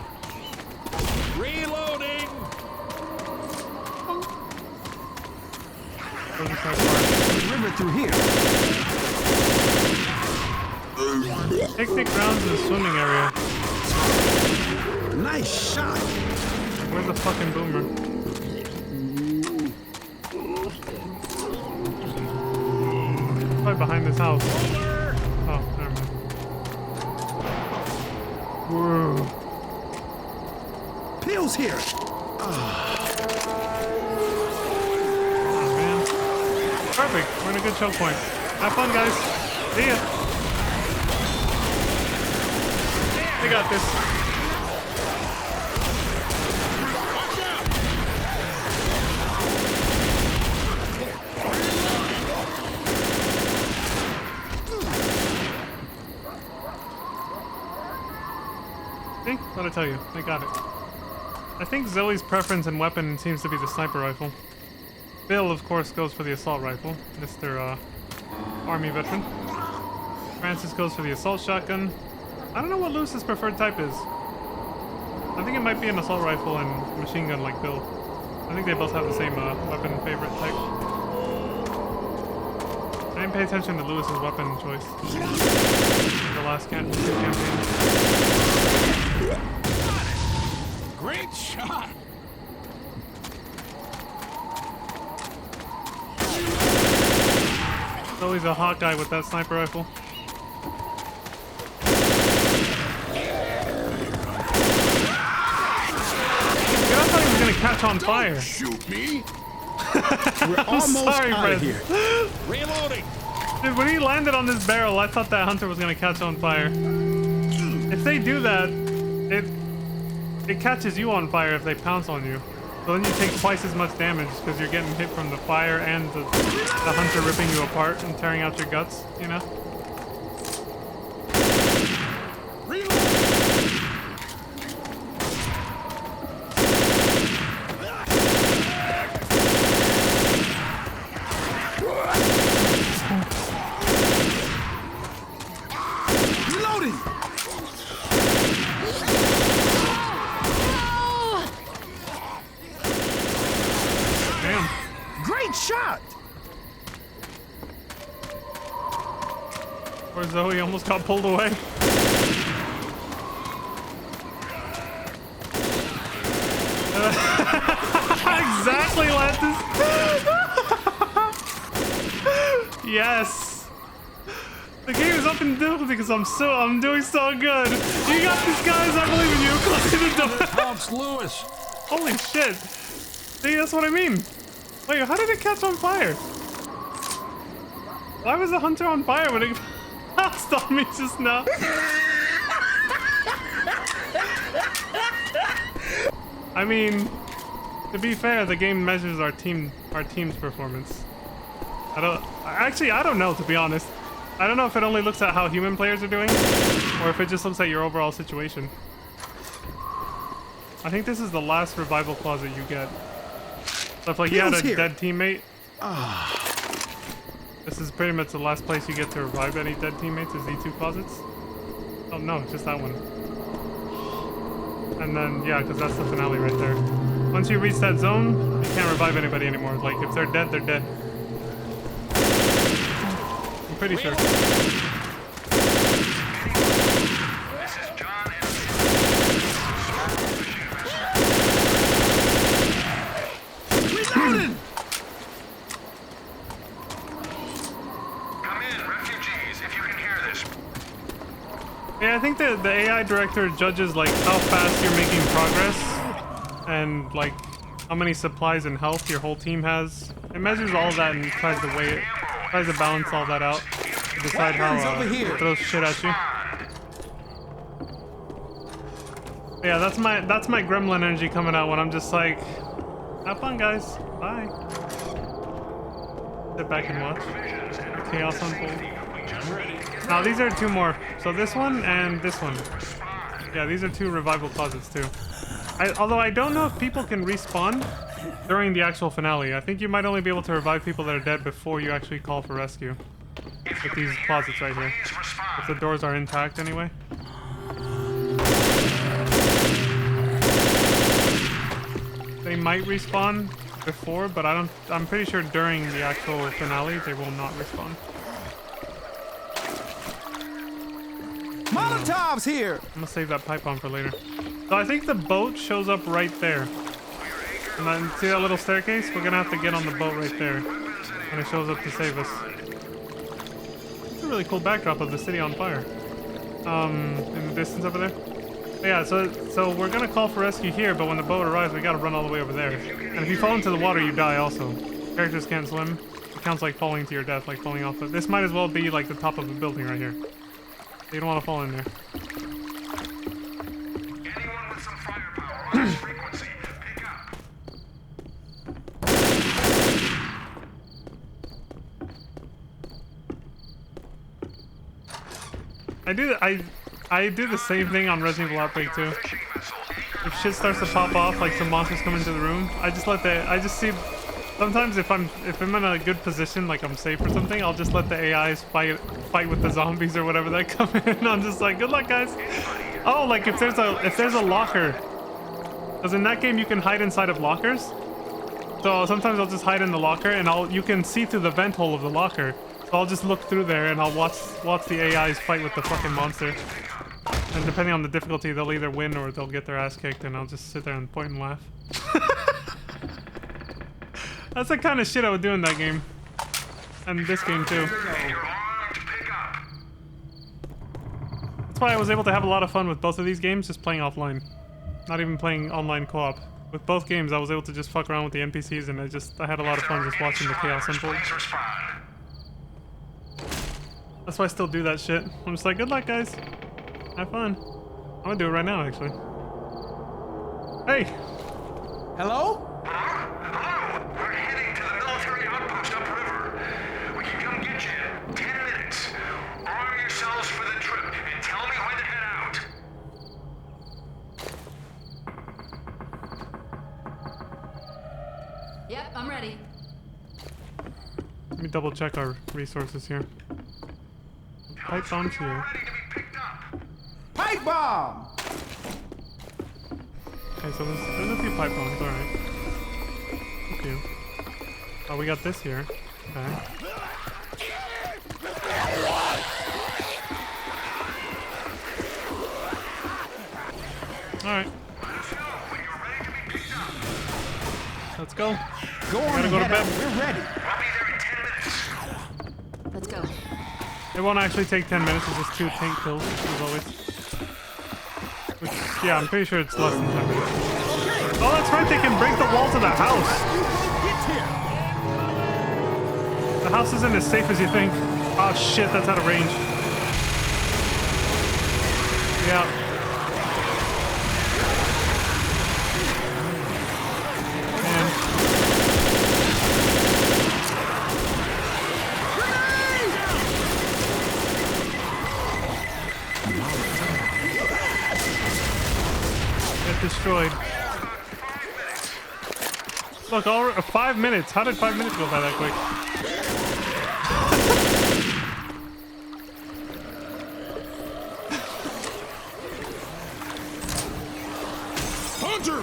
Reloading! Where's the side bar? River through here. Picnic grounds in the swimming area. Nice shot. Where's the fucking boomer? Probably behind this house. Oh, never mind. Whoa. Pills here. Oh, man. Perfect. We're in a good choke point. Have fun, guys. See ya. We got this. See? What'd I tell you? They got it. I think Zoe's preference in weapon seems to be the sniper rifle. Bill, of course, goes for the assault rifle. Mr. Army veteran. Francis goes for the assault shotgun. I don't know what Lewis's preferred type is. I think it might be an assault rifle and machine gun like Bill. I think they both have the same weapon favorite type. I didn't pay attention to Lewis's weapon choice. The last campaign. Great shot! Zoe's a hot guy with that sniper rifle. I thought he was gonna catch on fire. Shoot me! We're almost sorry, out Fred. of here. Reloading! Dude, when he landed on this barrel, I thought that hunter was gonna catch on fire. If they do that, it catches you on fire if they pounce on you. So then you take twice as much damage because you're getting hit from the fire and the hunter ripping you apart and tearing out your guts, you know? Poor Zoe almost got pulled away. Exactly, Lantis. Yes. The game is up in difficulty because I'm doing so good. You got this, guys. I believe in you. Close the door. Helps Lewis. Holy shit. See, that's what I mean. Wait, how did it catch on fire? Why was the hunter on fire when it passed on me just now? I mean, to be fair, the game measures our team's performance. I don't know, to be honest. I don't know if it only looks at how human players are doing, or if it just looks at your overall situation. I think this is the last revival closet you get. So if like you had a dead teammate, this is pretty much the last place you get to revive any dead teammates is these two closets. Oh no, it's just that one. And then, yeah, because that's the finale right there. Once you reach that zone, you can't revive anybody anymore. Like, if they're dead, they're dead. I'm pretty sure. Reloading! Come in, refugees, if you can hear this. Yeah, I think the AI director judges, like, how fast you're making progress. And, like, how many supplies and health your whole team has. It measures all of that and tries to weigh it. Tries to balance all that out. To decide how it throws shit at you. Yeah, that's my gremlin energy coming out when I'm just like, have fun, guys. Bye. Sit back and watch the chaos unfold. Now these are two more. So this one and this one. Yeah, these are two revival closets too. Although I don't know if people can respawn during the actual finale. I think you might only be able to revive people that are dead before you actually call for rescue. With these closets right here. If the doors are intact anyway. They might respawn before, but I'm pretty sure during the actual finale they will not respawn. Molotov's here! I'm gonna save that pipe bomb for later. So I think the boat shows up right there. And then see that little staircase? We're gonna have to get on the boat right there. And it shows up to save us. It's a really cool backdrop of the city on fire. In the distance over there. But yeah, so we're gonna call for rescue here, but when the boat arrives, we gotta run all the way over there. And if you fall into the water, you die also. Characters can't swim. It counts like falling to your death, like falling off. But this might as well be like the top of a building right here. You don't want to fall in there. Anyone with some firepower on this frequency, pick up. I do the same thing on Resident Evil Outbreak too. If shit starts to pop off, like some monsters come into the room, I just see. Sometimes if I'm in a good position, like I'm safe or something, I'll just let the AIs fight with the zombies or whatever that come in. I'm just like, good luck, guys. Oh, like if there's a locker, because in that game you can hide inside of lockers. So sometimes I'll just hide in the locker, and you can see through the vent hole of the locker. So I'll just look through there, and I'll watch the AIs fight with the fucking monster. And depending on the difficulty, they'll either win or they'll get their ass kicked, and I'll just sit there and point and laugh. That's the kind of shit I would do in that game. And this game too. That's why I was able to have a lot of fun with both of these games, just playing offline. Not even playing online co-op. With both games, I was able to just fuck around with the NPCs, and I had a lot of fun just watching the chaos unfold. That's why I still do that shit. I'm just like, good luck, guys. Have fun. I'm gonna do it right now, actually. Hey! Hello? Hello! We're heading to the military outpost upriver. We can come get you in 10 minutes. Arm yourselves for the trip and tell me when to head out. Yep, I'm ready. Let me double check our resources here. Pipe bombs here. Ready to be picked up. Pipe bomb! Okay, so there's a few pipe bombs, alright. Thank you. Oh, we got this here. Okay. Alright. Let's go. Go on Gotta go to ahead, bed. We're ready. I'll be there in 10 minutes. Let's go. It won't actually take 10 minutes, it's just 2 tank kills, as always. Which, yeah, I'm pretty sure it's less than 10 minutes. Oh, that's right, they can break the walls of the house. The house isn't as safe as you think. Oh shit, that's out of range. Yeah. Destroyed. Look, 5 minutes. How did 5 minutes go by that quick? Hunter!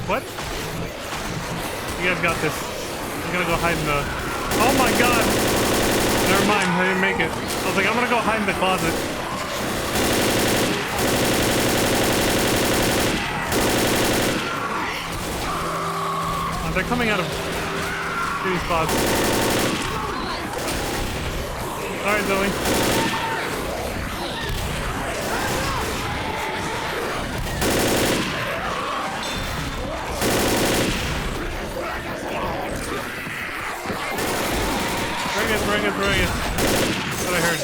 What? You guys got this. I'm gonna go hide in the... Oh my god! Never mind, I didn't make it. I was like, I'm gonna go hide in the closet. They're coming out of these spots. Alright, Zoe. Bring it. That's what I heard.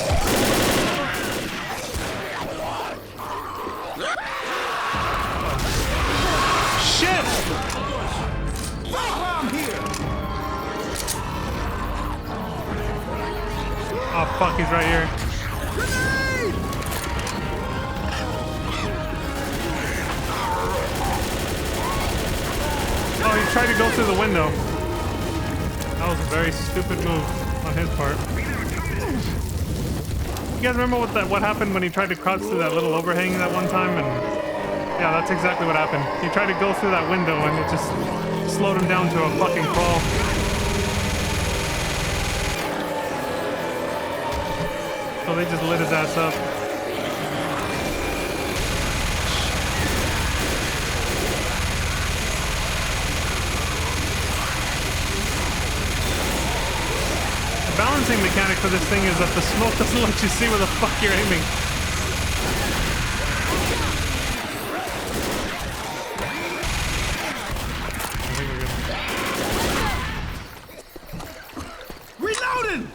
Shit! Oh fuck, he's right here. Oh, he tried to go through the window. That was a very stupid move on his part. You guys remember what happened when he tried to crouch through that little overhang that one time? And yeah, that's exactly what happened. He tried to go through that window and it just slowed him down to a fucking crawl. So they just lit his ass up. The balancing mechanic for this thing is that the smoke doesn't let you see where the fuck you're aiming. Reloading!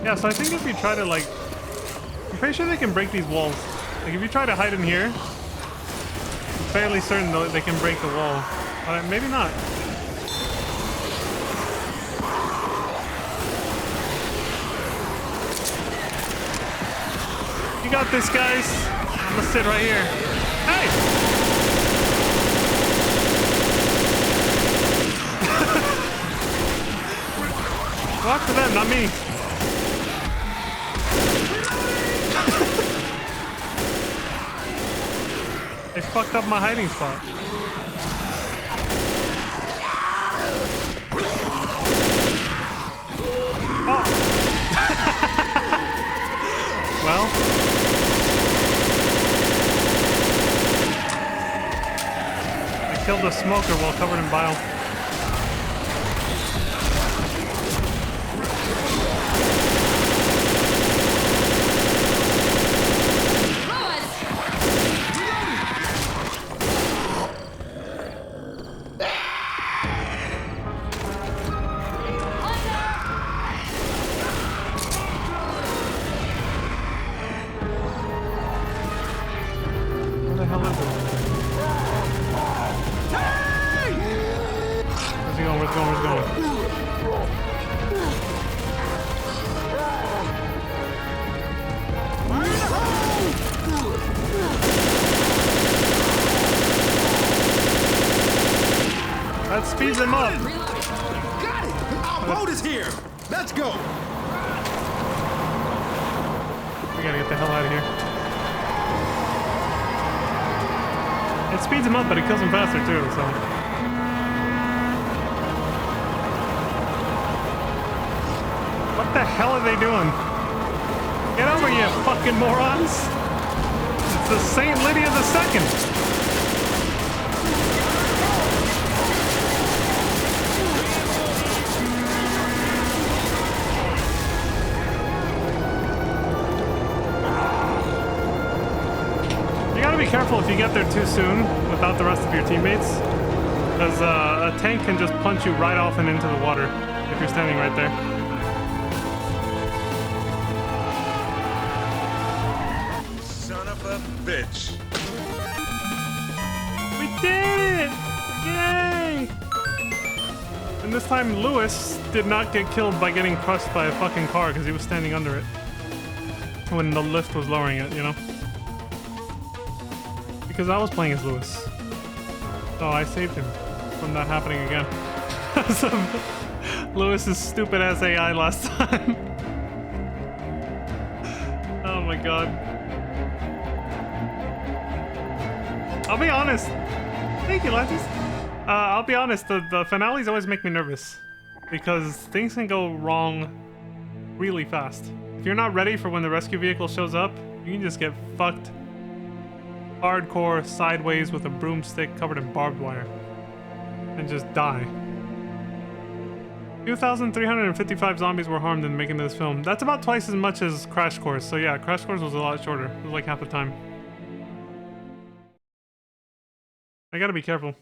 Yeah, so I think if you try to, like... I'm pretty sure they can break these walls. Like, if you try to hide in here, I'm fairly certain though they can break the wall. But maybe not. You got this, guys. I'm gonna sit right here. Hey! Walk for them, not me. They fucked up my hiding spot. Oh. Well. I killed a smoker while covered in bile. That speeds him up. Got it! Our boat is here! Let's go! We gotta get the hell out of here. It speeds him up, but it kills him faster too, so... What the hell are they doing? Get over, you fucking morons! the Saint Lydia II. You gotta be careful if you get there too soon without the rest of your teammates, because a tank can just punch you right off and into the water if you're standing right there. Son of a bitch. We did it! Yay! And this time Lewis did not get killed by getting crushed by a fucking car because he was standing under it when the lift was lowering it, you know? Because I was playing as Lewis. So I saved him from that happening again. Because of Lewis's stupid ass AI last time. Oh my god. I'll be honest. Thank you, Lantis. I'll be honest, the finales always make me nervous. Because things can go wrong really fast. If you're not ready for when the rescue vehicle shows up, you can just get fucked hardcore sideways with a broomstick covered in barbed wire. And just die. 2,355 zombies were harmed in making this film. That's about twice as much as Crash Course. So yeah, Crash Course was a lot shorter. It was like half the time. I gotta be careful.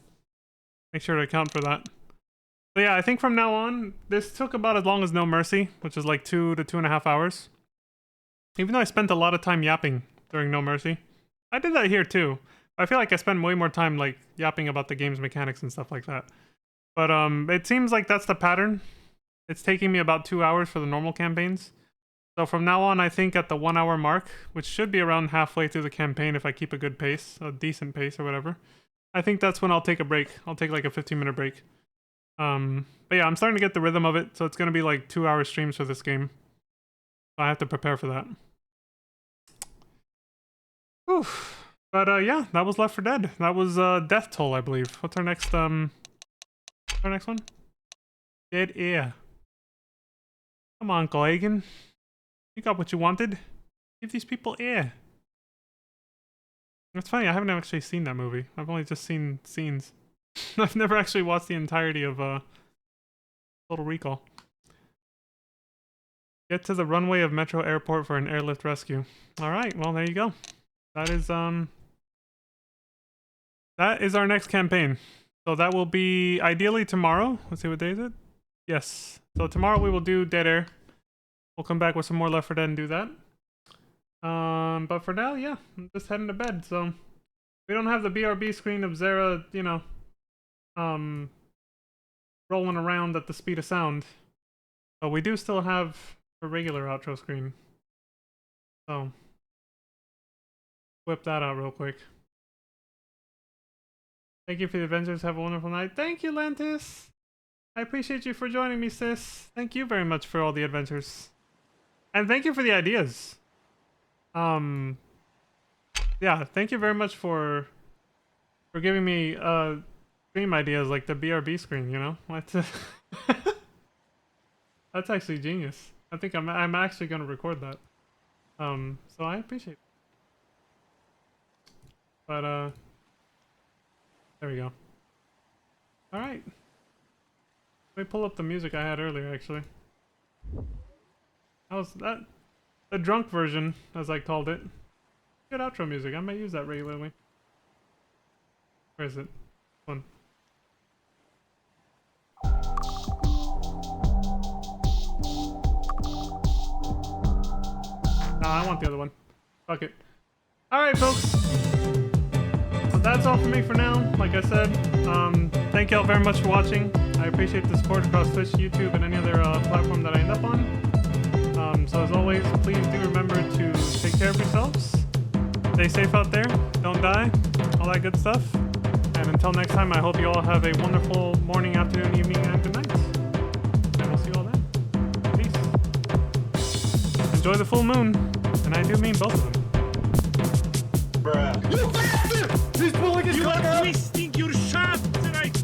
Make sure to account for that. So yeah, I think from now on, this took about as long as No Mercy, which is like 2 to 2.5 hours. Even though I spent a lot of time yapping during No Mercy. I did that here too. I feel like I spend way more time like yapping about the game's mechanics and stuff like that. But it seems like that's the pattern. It's taking me about 2 hours for the normal campaigns. So from now on, I think at the 1 hour mark, which should be around halfway through the campaign if I keep a good pace, a decent pace or whatever. I think that's when I'll take a break. I'll take like a 15-minute break. But yeah, I'm starting to get the rhythm of it, so it's going to be like 2 hour streams for this game. So I have to prepare for that. Whew. But yeah, that was Left 4 Dead. That was Death Toll, I believe. What's our next one? Dead Air. Come on, Gleigen. You got what you wanted. Give these people air. It's funny, I haven't actually seen that movie. I've only just seen scenes. I've never actually watched the entirety of Total Recall. Get to the runway of Metro Airport for an airlift rescue. Alright, well there you go. That is our next campaign. So that will be ideally tomorrow. Let's see, what day is it? Yes. So tomorrow we will do Dead Air. We'll come back with some more Left 4 Dead and do that. But for now, yeah, I'm just heading to bed. So we don't have the BRB screen of Zara, you know, rolling around at the speed of sound. But we do still have a regular outro screen. So whip that out real quick. Thank you for the adventures. Have a wonderful night. Thank you, Lantis. I appreciate you for joining me, sis. Thank you very much for all the adventures. And thank you for the ideas. Yeah, thank you very much for giving me stream ideas like the BRB screen, you know? That's actually genius. I think I'm actually going to record that. So I appreciate it. But there we go. All right. Let me pull up the music I had earlier, actually. How's that? The drunk version, as I called it. Good outro music. I might use that regularly. Where is it? One. Nah, I want the other one. Fuck it. Alright, folks. So that's all for me for now. Like I said, thank y'all very much for watching. I appreciate the support across Twitch, YouTube, and any other platform that I end up on. So as always, please do remember to take care of yourselves. Stay safe out there. Don't die. All that good stuff. And until next time, I hope you all have a wonderful morning, afternoon, evening, and good night. And we'll see you all then. Peace. Enjoy the full moon. And I do mean both of them. Bruh. You bastard! He's pulling his gun out! Twisting your shaft tonight.